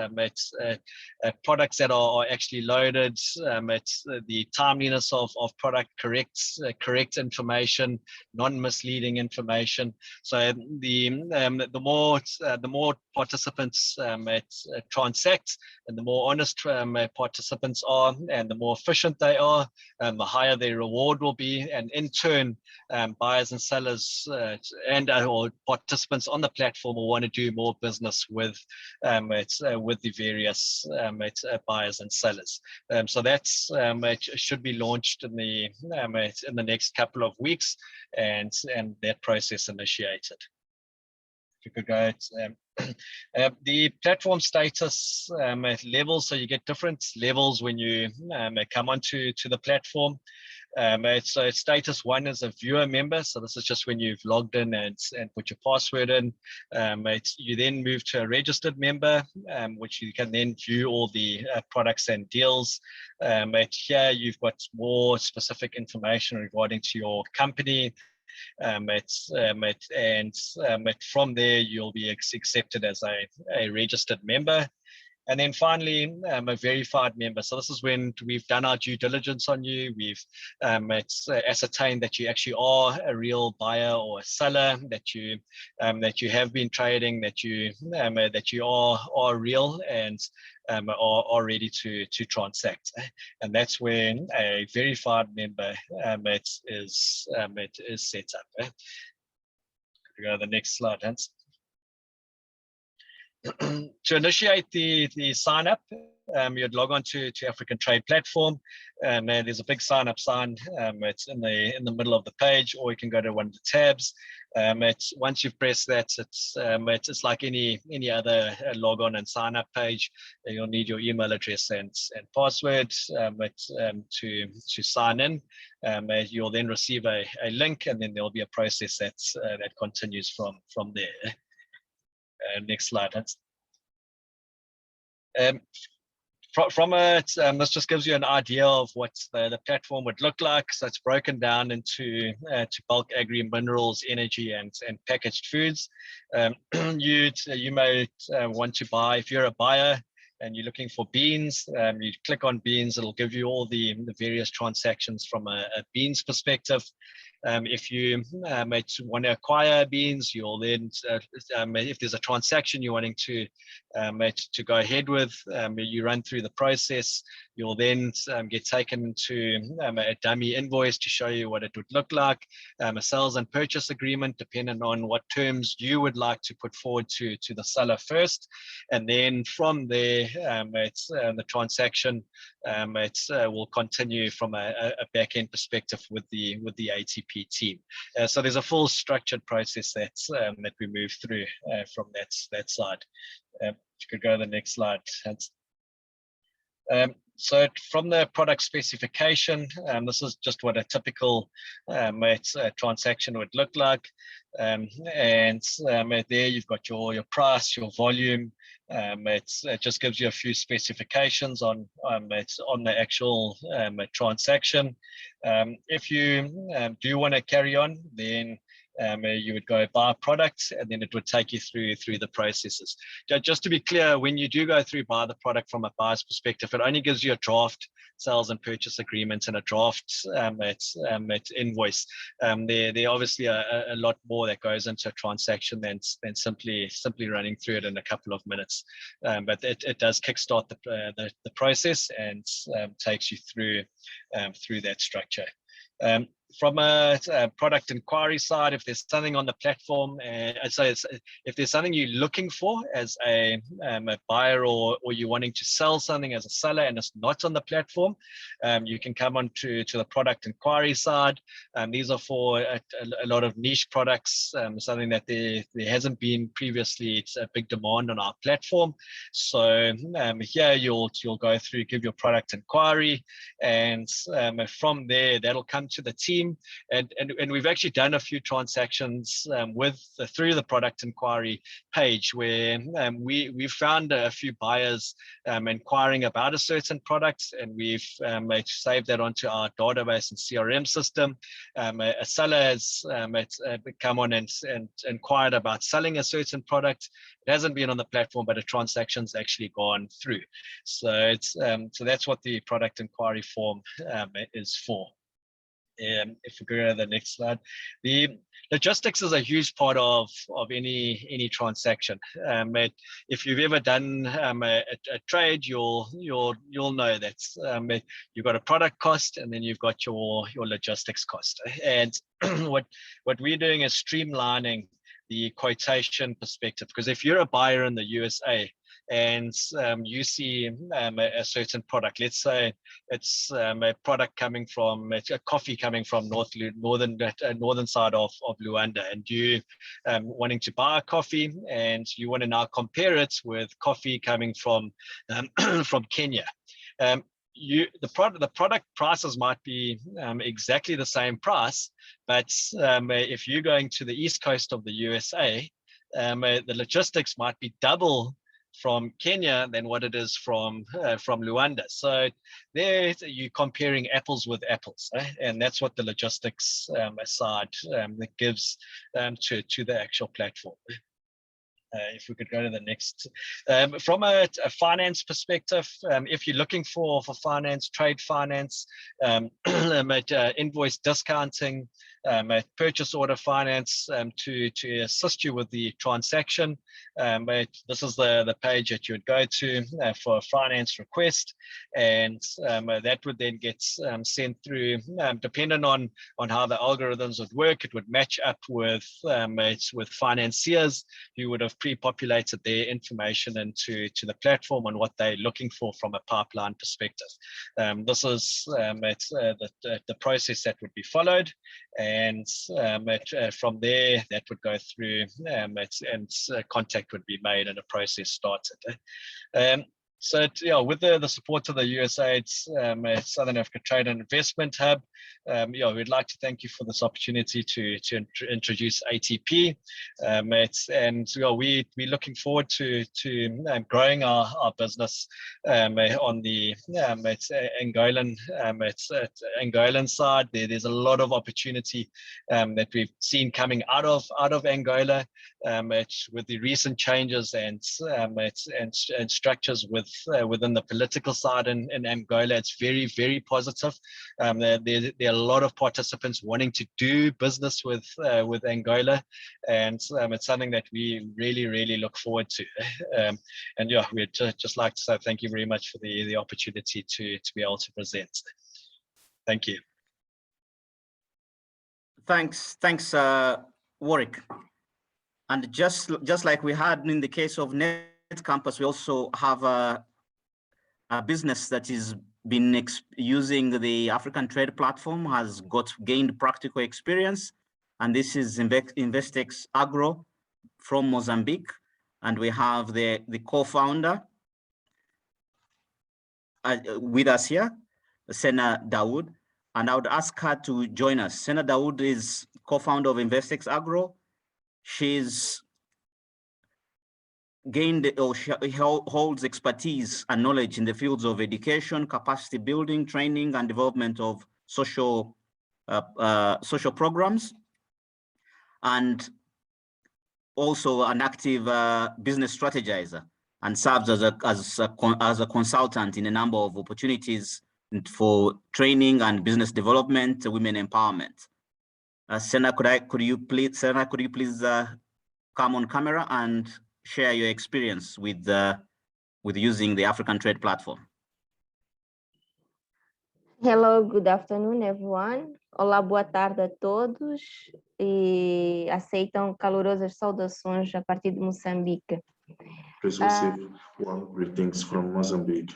products that are actually loaded, the timeliness of product, correct information, non-misleading information. So the more participants transact, and the more honest participants are, and the more efficient they are, the higher their reward will will be, and in turn, buyers and sellers or participants on the platform will want to do more business with the various buyers and sellers. So that's it should be launched in the next couple of weeks, and that process initiated. If you could go the platform status levels, so you get different levels when you come onto the platform. So status 1 is a viewer member, so this is just when you've logged in and put your password in. You then move to a registered member, which you can then view all the products and deals. Here you've got more specific information regarding to your company. From there you'll be accepted as a registered member. And then finally, a verified member. So this is when we've done our due diligence on you. We've ascertained that you actually are a real buyer or a seller, that you have been trading, that you are real and are ready to transact. And that's when a verified member is set up. Go to the next slide, Hans. To initiate the sign up, you'd log on to African Trade Platform, and there's a big sign up sign. It's in the middle of the page, or you can go to one of the tabs. Once you've pressed that, it's like any other log on and sign up page. You'll need your email address and password to sign in. You'll then receive a link, and then there'll be a process that continues from there. Next slide. From it, this just gives you an idea of what the platform would look like. So it's broken down into to bulk agri minerals, energy, and packaged foods. You may want to buy, if you're a buyer and you're looking for beans, you click on beans. It'll give you all the various transactions from a beans perspective. If you might want to acquire beans, you'll then, if there's a transaction you're wanting to go ahead with, you run through the process. You'll then get taken to a dummy invoice to show you what it would look like, a sales and purchase agreement, depending on what terms you would like to put forward to the seller first. And then from there, the transaction will continue from a back-end perspective with the ATP team. So there's a full structured process that we move through from that side. If you could go to the next slide, Hans. So from the product specification, this is just what a typical transaction would look like. And there you've got your price, your volume. It just gives you a few specifications on the actual transaction. If you do want to carry on, then you would go buy a product, and then it would take you through the processes. Just to be clear, when you do go through buy the product from a buyer's perspective, it only gives you a draft sales and purchase agreement and a draft invoice. There obviously a lot more that goes into a transaction than simply running through it in a couple of minutes. But it does kickstart the process and takes you through that structure. From a product inquiry side, if there's something on the platform, if there's something you're looking for as a buyer, or you're wanting to sell something as a seller and it's not on the platform, you can come on to the product inquiry side. These are for a lot of niche products, something that there hasn't been previously. It's a big demand on our platform. So here you'll go through, give your product inquiry, and from there that'll come to the team. And we've actually done a few transactions through the product inquiry page, where we've found a few buyers inquiring about a certain product, and we've saved that onto our database and CRM system. A seller has come on and inquired about selling a certain product. It hasn't been on the platform, but a transaction's actually gone through. So that's what the product inquiry form is for. If we go to the next slide, the logistics is a huge part of any transaction. If you've ever done a trade, you'll know that you've got a product cost and then you've got your logistics cost. And what we're doing is streamlining the quotation perspective, because if you're a buyer in the USA and you see a certain product, let's say it's a product coming from a coffee coming from northern side of Luanda, and you wanting to buy a coffee and you want to now compare it with coffee coming from from Kenya. The product prices might be exactly the same price, but if you're going to the east coast of the USA, the logistics might be double from Kenya than what it is from Luanda. So there you're comparing apples with apples, and that's what the logistics side that gives to the actual platform. If we could go to the next. From a finance perspective, if you're looking for finance, trade finance, invoice discounting, purchase order finance to assist you with the transaction, this is the page that you would go to for a finance request, and that would then get sent through, depending on how the algorithms would work. It would match up with financiers who would have pre-populated their information into the platform on what they're looking for from a pipeline perspective. This is the process that would be followed, and from there that would go through and contact would be made and a process started. So yeah, with the support of the USAID's Southern Africa Trade and Investment Hub, yeah, we'd like to thank you for this opportunity to introduce ATP, and yeah, we're looking forward to growing our business on the Angolan side. There's a lot of opportunity that we've seen coming out of Angola with the recent changes and structures within the political side in Angola. It's very, very positive. There are a lot of participants wanting to do business with Angola, and it's something that we really, really look forward to. And yeah, we'd just like to say thank you very much for the opportunity to be able to present. Thank you. Thanks, Warwick. And just like we had in the case of Netcampus, we also have a business that is been using the African Trade Platform, has gained practical experience, and this is Investex Agro from Mozambique, and we have the co-founder with us here, Sena Dawood, and I would ask her to join us. Sena Dawood is co-founder of Investex Agro. She's gained or holds expertise and knowledge in the fields of education, capacity building, training, and development of social programs, and also an active business strategizer, and serves as a consultant in a number of opportunities for training and business development, women empowerment. Sena, could you please come on camera and share your experience with using the African Trade Platform? Hello, good afternoon, everyone. Olá, boa tarde a todos e aceitam calorosas saudações a partir de Moçambique. Please receive warm greetings from Mozambique.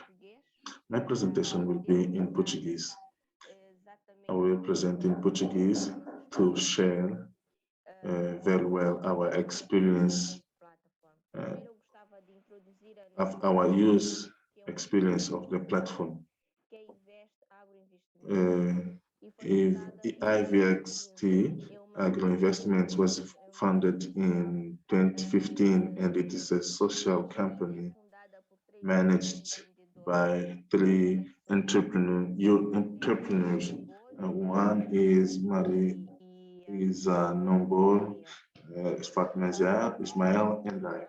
My presentation will be in Portuguese. I will present in Portuguese to share very well our experience of our use experience of the platform. IVXT Agro Investments was founded in 2015, and it is a social company managed by 3 entrepreneurs. One is Marie Nombor, Fatmazia, Ismael, and I.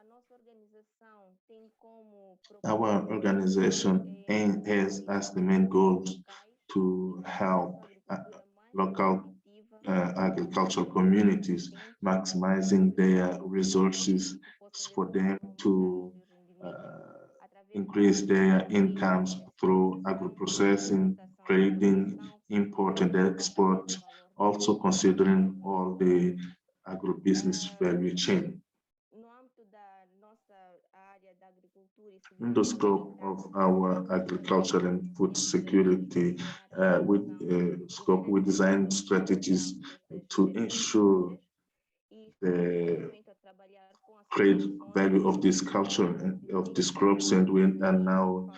Our organization has as the main goal to help local agricultural communities, maximizing their resources for them to increase their incomes through agro-processing, trading, import and export, also considering all the agribusiness value chain. In the scope of our agriculture and food security scope, we designed strategies to ensure the trade value of this culture and of these crops, and we are now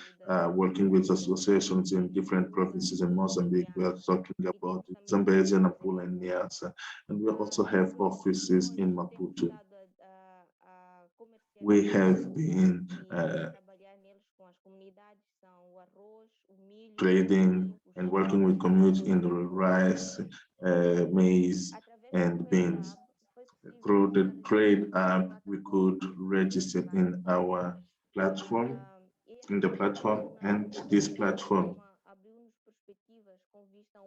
working with associations in different provinces in Mozambique. We are talking about Zambezi, Nampula, and Niassa, and we also have offices in Maputo. We have been trading and working with communities in the rice, maize, and beans. Through the trade app, we could register in our platform, and this platform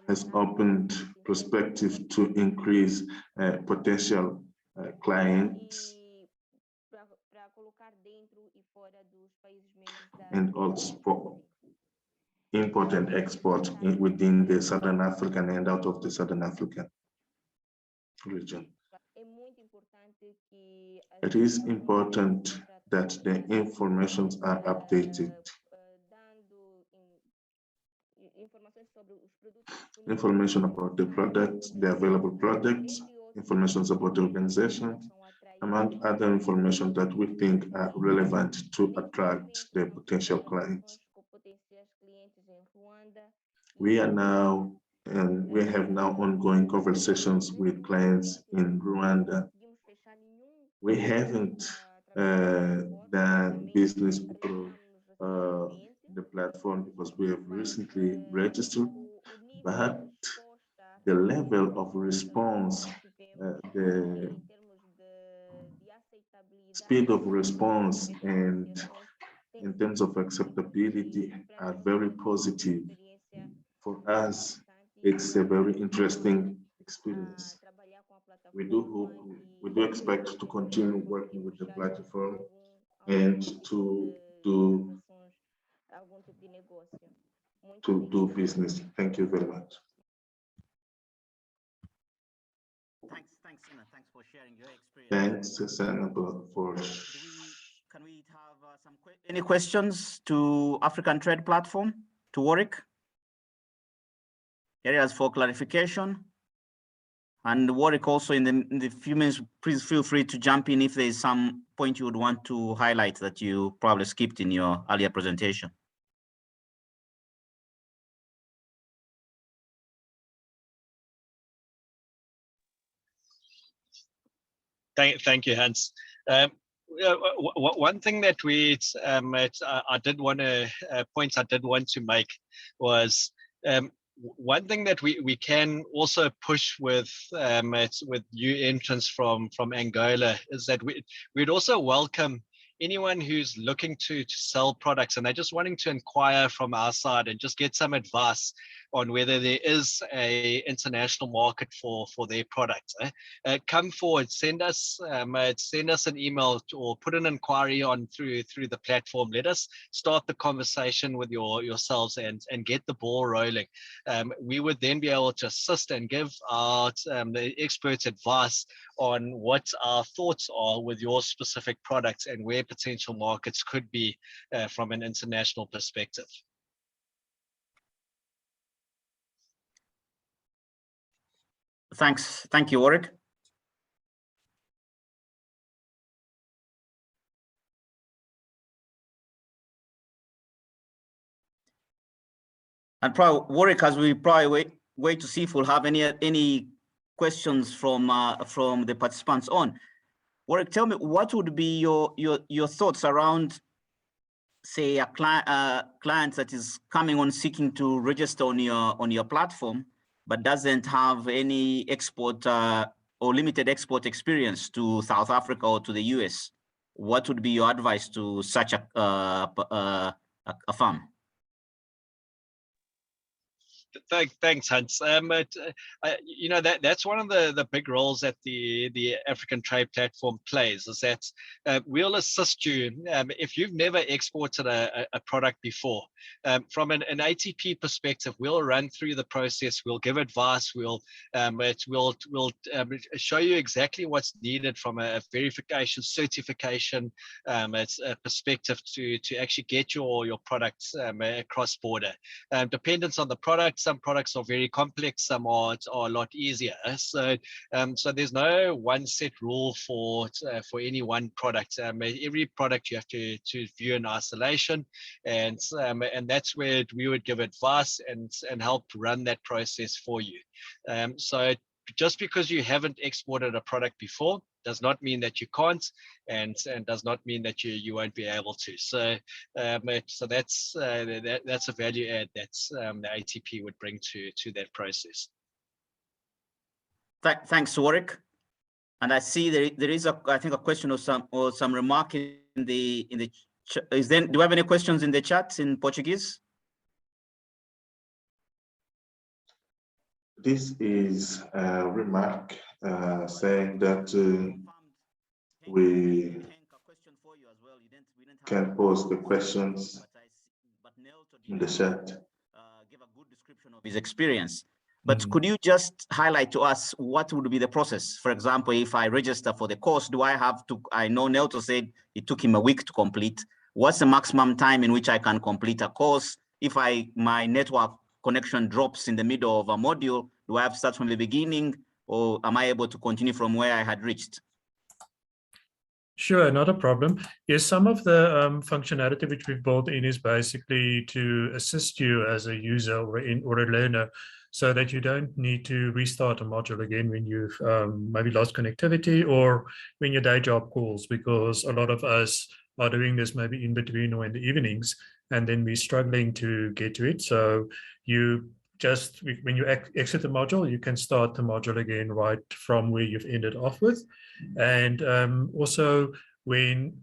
has opened perspective to increase potential clients and also for import and export within the Southern African and out of the Southern African region. It is important that the informations are updated. Information about the products, the available products, information about the organizations, among other information that we think are relevant to attract the potential clients. We are now, and we have now ongoing conversations with clients in Rwanda. We haven't done business through the platform because we have recently registered, but the level of response, the speed of response, and in terms of acceptability are very positive. For us, it's a very interesting experience. We do expect to continue working with the platform and to do business. Thank you very much. Thanks, Senna. Thanks for sharing your experience. Thanks, Senna, for. Can we have any questions to African Trade Platform, to Warwick? Areas for clarification. And Warwick, also in the few minutes, please feel free to jump in if there is some point you would want to highlight that you probably skipped in your earlier presentation. Thank you, Hans. One thing that I did want to points I did want to make was one thing that we can also push with new entrants from Angola is that we'd also welcome anyone who's looking to sell products and they're just wanting to inquire from our side and just get some advice on whether there is a international market for their products. Come forward, send us an email or put an inquiry on through the platform. Let us start the conversation with yourselves and get the ball rolling. We would then be able to assist and give the experts advice on what our thoughts are with your specific products and where potential markets could be from an international perspective. Thanks. Thank you, Warwick. And probably, Warwick, as we probably wait to see if we'll have any questions from the participants on. Warwick, tell me, what would be your thoughts around, say, a client that is coming on seeking to register on your platform, but doesn't have any export or limited export experience to South Africa or to the US? What would be your advice to such a firm? Thanks, Hans. You know, that's one of the big roles that the African Trade Platform plays, is that we'll assist you if you've never exported a product before. From an ATP perspective, we'll run through the process. We'll give advice. We'll show you exactly what's needed from a verification, certification perspective to actually get your products across border. Dependence on the product. Some products are very complex, some are a lot easier. So there's no one set rule for any one product. Every product you have to view in isolation, and that's where we would give advice and help run that process for you. So just because you haven't exported a product before does not mean that you can't, and does not mean that you won't be able to. So that's a value add that the ATP would bring to that process. Thanks, Warwick. And I see there is I think a question or some remark in the is then, do we have any questions in the chat in Portuguese? This is a remark saying that we can pose the questions in the chat. Give a good description of his experience. But could you just highlight to us what would be the process? For example, if I register for the course, do I have to, I know Nelto said it took him a week to complete. What's the maximum time in which I can complete a course? If my network connection drops in the middle of a module, do I have to start from the beginning, or am I able to continue from where I had reached? Sure, not a problem. Yes, some of the functionality which we've built in is basically to assist you as a user or a learner, so that you don't need to restart a module again when you've maybe lost connectivity or when your day job calls, because a lot of us are doing this maybe in between or in the evenings, and then we're struggling to get to it. So you just, when you exit the module, you can start the module again right from where you've ended off with. And also, when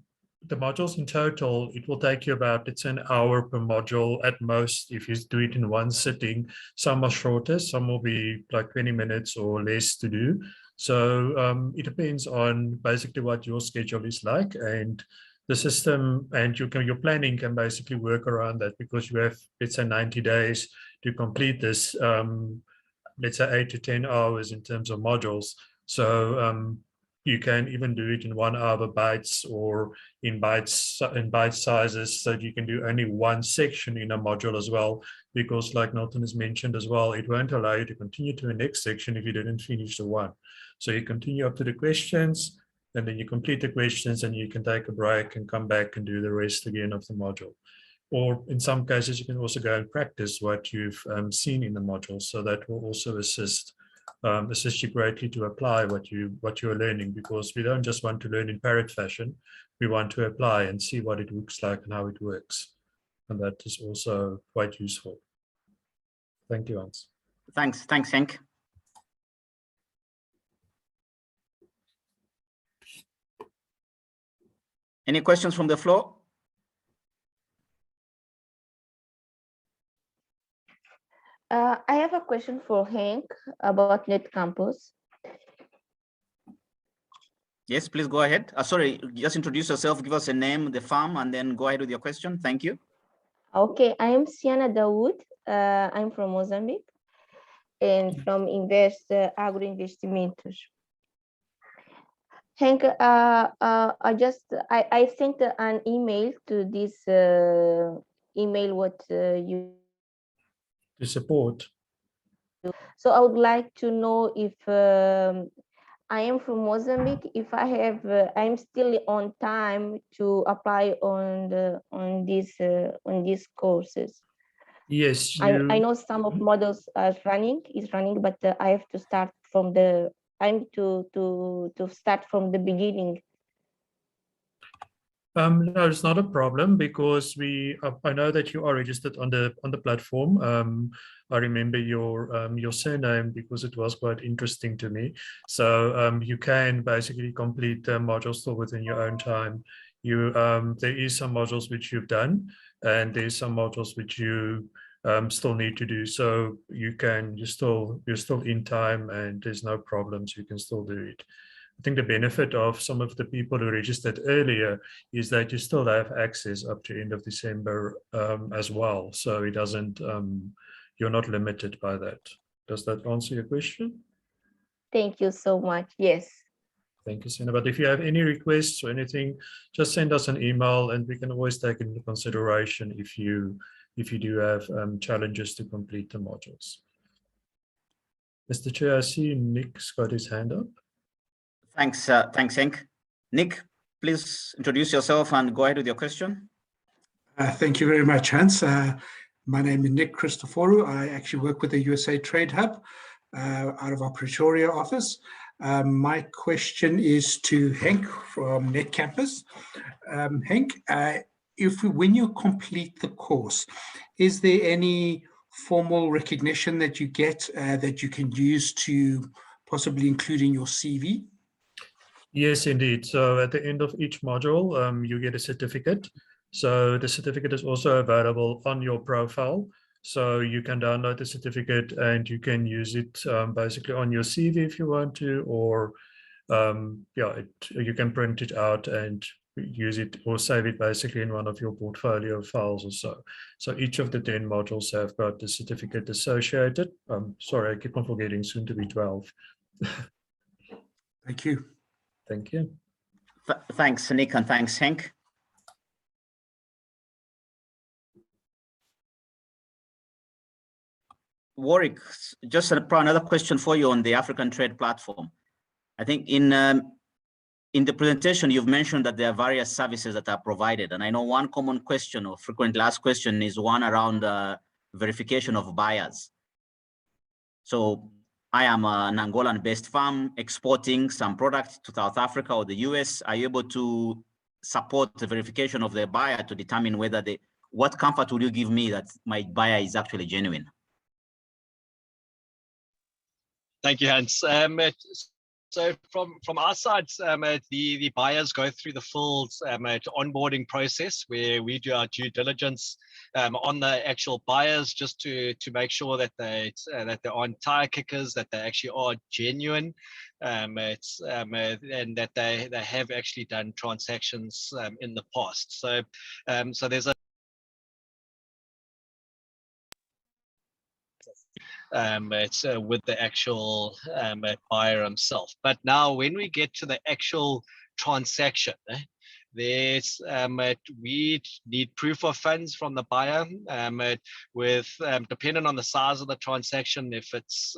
the modules in total, it will take you about, it's an hour per module at most if you do it in one sitting. Some are shorter, some will be like 20 minutes or less to do. So it depends on basically what your schedule is like, and the system and your planning can basically work around that, because you have, let's say, 90 days to complete this, let's say 8 to 10 hours in terms of modules. So you can even do it in 1 hour bites or in bite sizes, so you can do only one section in a module as well, because like Norton has mentioned as well, it won't allow you to continue to the next section if you didn't finish the one. So you continue up to the questions, and then you complete the questions, and you can take a break and come back and do the rest again of the module. Or in some cases, you can also go and practice what you've seen in the module. So that will also assist you greatly to apply what you're learning, because we don't just want to learn in parrot fashion. We want to apply and see what it looks like and how it works. And that is also quite useful. Thank you, Hans. Thanks, Henk. Any questions from the floor? I have a question for Henk about Netcampus. Yes, please go ahead. Sorry, just introduce yourself, give us a name, the firm, and then go ahead with your question. Thank you. Okay, I am Siana Dawood. I'm from Mozambique and from Invest Agroinvestimentos. Henk, I sent an email to this email what you To support. So I would like to know if I am from Mozambique, if I have, I'm still on time to apply on these courses. Yes, I know some of models are running, but I have to start from the, to start from the beginning. No, it's not a problem, because I know that you are registered on the platform. I remember your surname because it was quite interesting to me. So you can basically complete the modules still within your own time. There is some modules which you've done, and there's some modules which you still need to do. So you're still in time and there's no problems. You can still do it. I think the benefit of some of the people who registered earlier is that you still have access up to end of December as well. So it doesn't, you're not limited by that. Does that answer your question? Thank you so much. Yes. Thank you, Sina. But if you have any requests or anything, just send us an email and we can always take into consideration if you do have challenges to complete the modules. Mr. Chair, I see Nick's got his hand up. Thanks, Henk. Nick, please introduce yourself and go ahead with your question. Thank you very much, Hans. My name is Nick Christoforou. I actually work with the USA Trade Hub out of our Pretoria office. My question is to Henk from Netcampus. Henk, when you complete the course, is there any formal recognition that you get that you can use to possibly include in your CV? Yes, indeed. So at the end of each module, you get a certificate. So the certificate is also available on your profile. So you can download the certificate and you can use it basically on your CV if you want to, or you can print it out and use it or save it basically in one of your portfolio files or so. So each of the 10 modules have got the certificate associated. Sorry, I keep on forgetting, soon to be 12. Thank you. Thank you. Thanks, Nick, and thanks, Henk. Warwick, just another question for you on the African Trade Platform. I think in the presentation, you've mentioned that there are various services that are provided. And I know one common question or frequently asked question is one around verification of buyers. So I am an Angolan-based firm exporting some product to South Africa or the US. Are you able to support the verification of the buyer to determine whether what comfort will you give me that my buyer is actually genuine? Thank you, Hans. So from our side, the buyers go through the full onboarding process where we do our due diligence on the actual buyers just to make sure that they aren't tire kickers, that they actually are genuine, and that they have actually done transactions in the past. So there's with the actual buyer himself. But now when we get to the actual transaction, there's we need proof of funds from the buyer with depending on the size of the transaction. If it's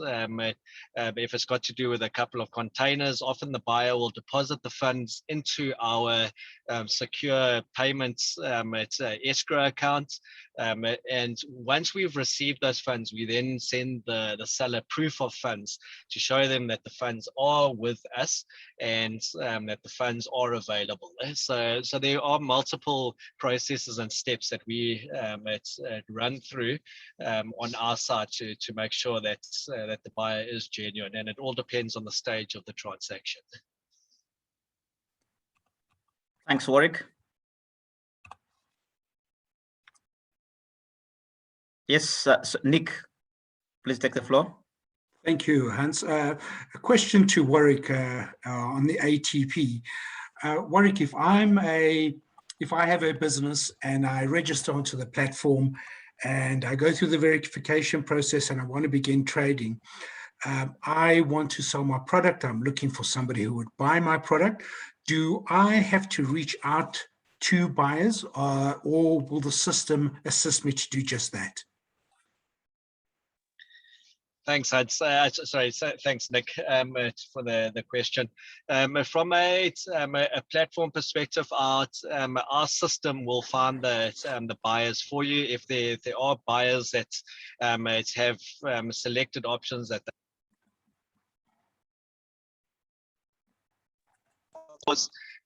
got to do with a couple of containers, often the buyer will deposit the funds into our secure payments escrow account, and once we've received those funds, we then send the seller proof of funds to show them that the funds are with us and that the funds are available. So there are multiple processes and steps that we run through on our side to make sure that the buyer is genuine, and it all depends on the stage of the transaction. Thanks, Warwick. Yes, so Nick, please take the floor. Thank you, Hans. A question to Warwick on the ATP. Warwick, if I have a business and I register onto the platform and I go through the verification process and I want to begin trading, I want to sell my product. I'm looking for somebody who would buy my product. Do I have to reach out to buyers or will the system assist me to do just that? Thanks, Hans. Thanks, Nick, for the question. From a platform perspective, our system will find the buyers for you. If there are buyers that have selected options that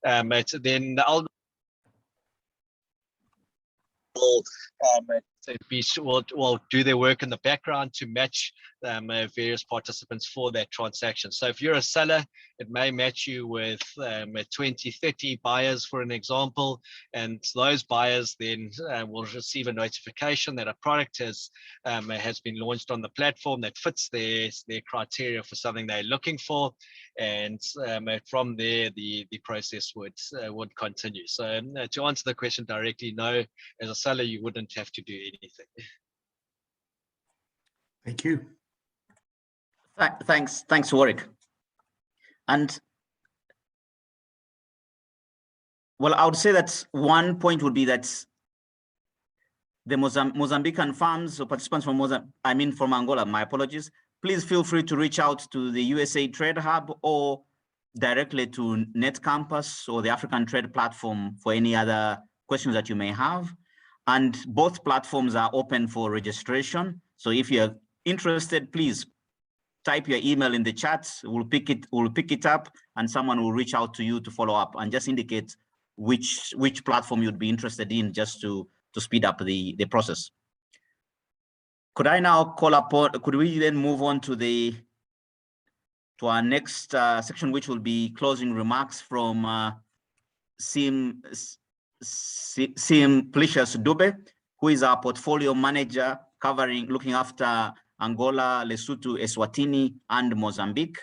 then the So will do their work in the background to match various participants for that transaction. So if you're a seller, it may match you with 20, 30 buyers, for an example, and those buyers then will receive a notification that a product has been launched on the platform that fits their criteria for something they're looking for, and from there the process would continue. So to answer the question directly, no, as a seller you wouldn't have to do anything. Thank you. Thanks, Warwick. And well, I would say that one point would be that the Mozambican farms or participants from from Angola, my apologies, please feel free to reach out to the USA Trade Hub or directly to Netcampus or the African Trade Platform for any other questions that you may have. And both platforms are open for registration. So if you're interested, please type your email in the chat. We'll pick it up, and someone will reach out to you to follow up and just indicate which platform you'd be interested in, just to speed up the process. Could I now call upon? Could we then move on to our next section, which will be closing remarks from Sim Plicius Dube, who is our portfolio manager looking after Angola, Lesotho, Eswatini, and Mozambique.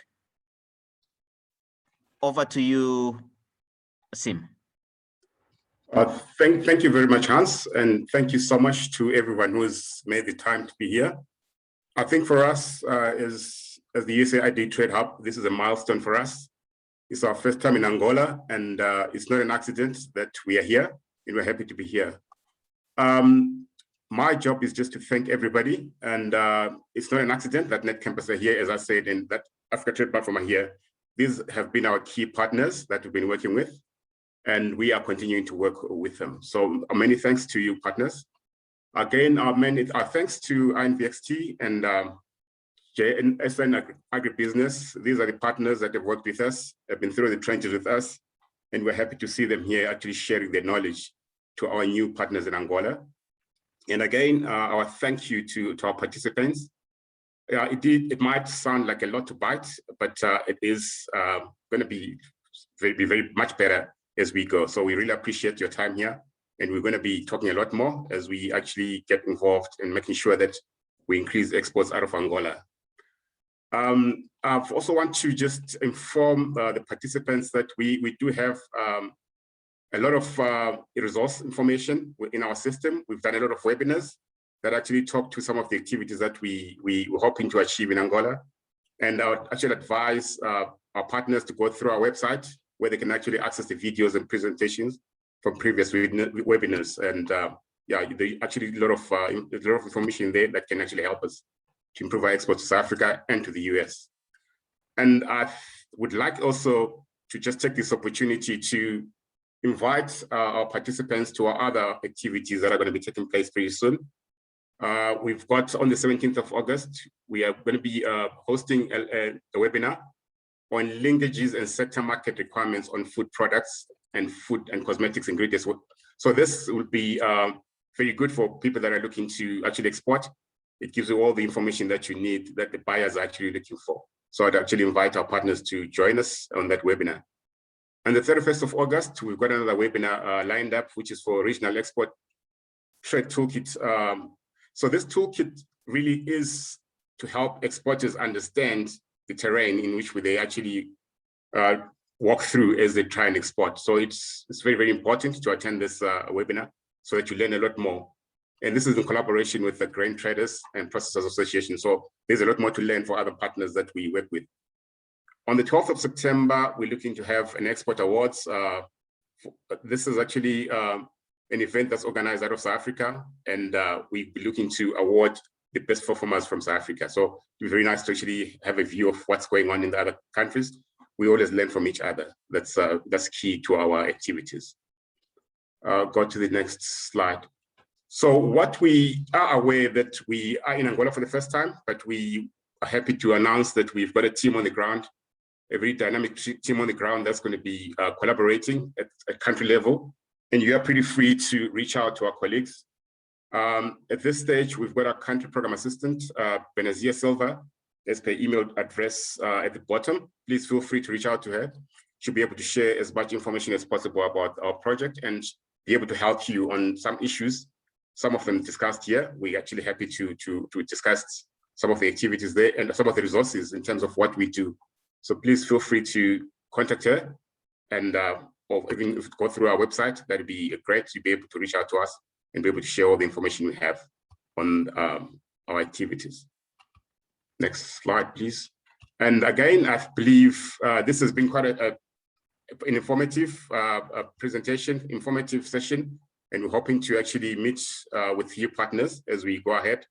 Over to you, Sim. Thank you very much, Hans, and thank you so much to everyone who has made the time to be here. I think for us, as the USAID Trade Hub, this is a milestone for us. It's our first time in Angola, and it's not an accident that we are here, and we're happy to be here. My job is just to thank everybody, and it's not an accident that Netcampus are here, as I said, and that Africa Trade Platform are here. These have been our key partners that we've been working with, and we are continuing to work with them. So many thanks to you, partners. Again, our thanks to INVXT and JSN Agribusiness. These are the partners that have worked with us, have been through the trenches with us, and we're happy to see them here actually sharing their knowledge to our new partners in Angola. And again, our thank you to our participants. It might sound like a lot to bite, but it is going to be very much better as we go. So we really appreciate your time here, and we're going to be talking a lot more as we actually get involved in making sure that we increase exports out of Angola. I also want to just inform the participants that we do have a lot of resource information in our system. We've done a lot of webinars that actually talk to some of the activities that we were hoping to achieve in Angola. And I would actually advise our partners to go through our website, where they can actually access the videos and presentations from previous webinars. And yeah, there's actually a lot of information there that can actually help us to improve our exports to South Africa and to the US. And I would like also to just take this opportunity to invite our participants to our other activities that are going to be taking place pretty soon. We've got on the 17th of August, we are going to be hosting a webinar on linkages and sector market requirements on food products and food and cosmetics ingredients. So this will be very good for people that are looking to actually export. It gives you all the information that you need, that the buyers are actually looking for. So I'd actually invite our partners to join us on that webinar. On the 31st of August, we've got another webinar lined up, which is for regional export trade toolkit. So this toolkit really is to help exporters understand the terrain in which they actually walk through as they try and export. So it's very, very important to attend this webinar so that you learn a lot more. And this is in collaboration with the Grain Traders and Processors Association. So there's a lot more to learn for other partners that we work with. On the 12th of September, we're looking to have an Export Awards. This is actually an event that's organized out of South Africa, and we'll be looking to award the best performers from South Africa. So it'd be very nice to actually have a view of what's going on in the other countries. We always learn from each other. That's key to our activities. Go to the next slide. So what we are aware that we are in Angola for the first time, but we are happy to announce that we've got a team on the ground, a very dynamic team on the ground that's going to be collaborating at country level. And you are pretty free to reach out to our colleagues At this stage, we've got our country program assistant, Benazia Silva. There's her email address at the bottom. Please feel free to reach out to her. She'll be able to share as much information as possible about our project and be able to help you on some issues. Some of them discussed here. We're actually happy to discuss some of the activities there and some of the resources in terms of what we do. So please feel free to contact her, and or even if you go through our website, that'd be great to be able to reach out to us and be able to share all the information we have on our activities. Next slide, please. And again, I believe this has been quite an informative presentation, informative session, and we're hoping to actually meet with you partners as we go ahead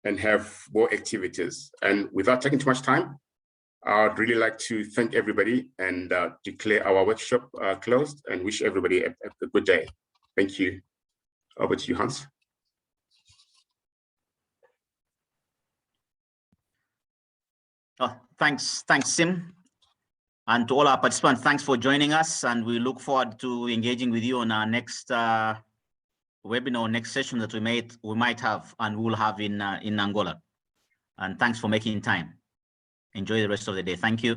and have more activities. And without taking too much time, I'd really like to thank everybody and declare our workshop closed and wish everybody a good day. Thank you. Over to you, Hans. Oh, thanks, Sim. And to all our participants, thanks for joining us. And we look forward to engaging with you on our next webinar, next session that we might have and we'll have in Angola. And thanks for making time. Enjoy the rest of the day. Thank you.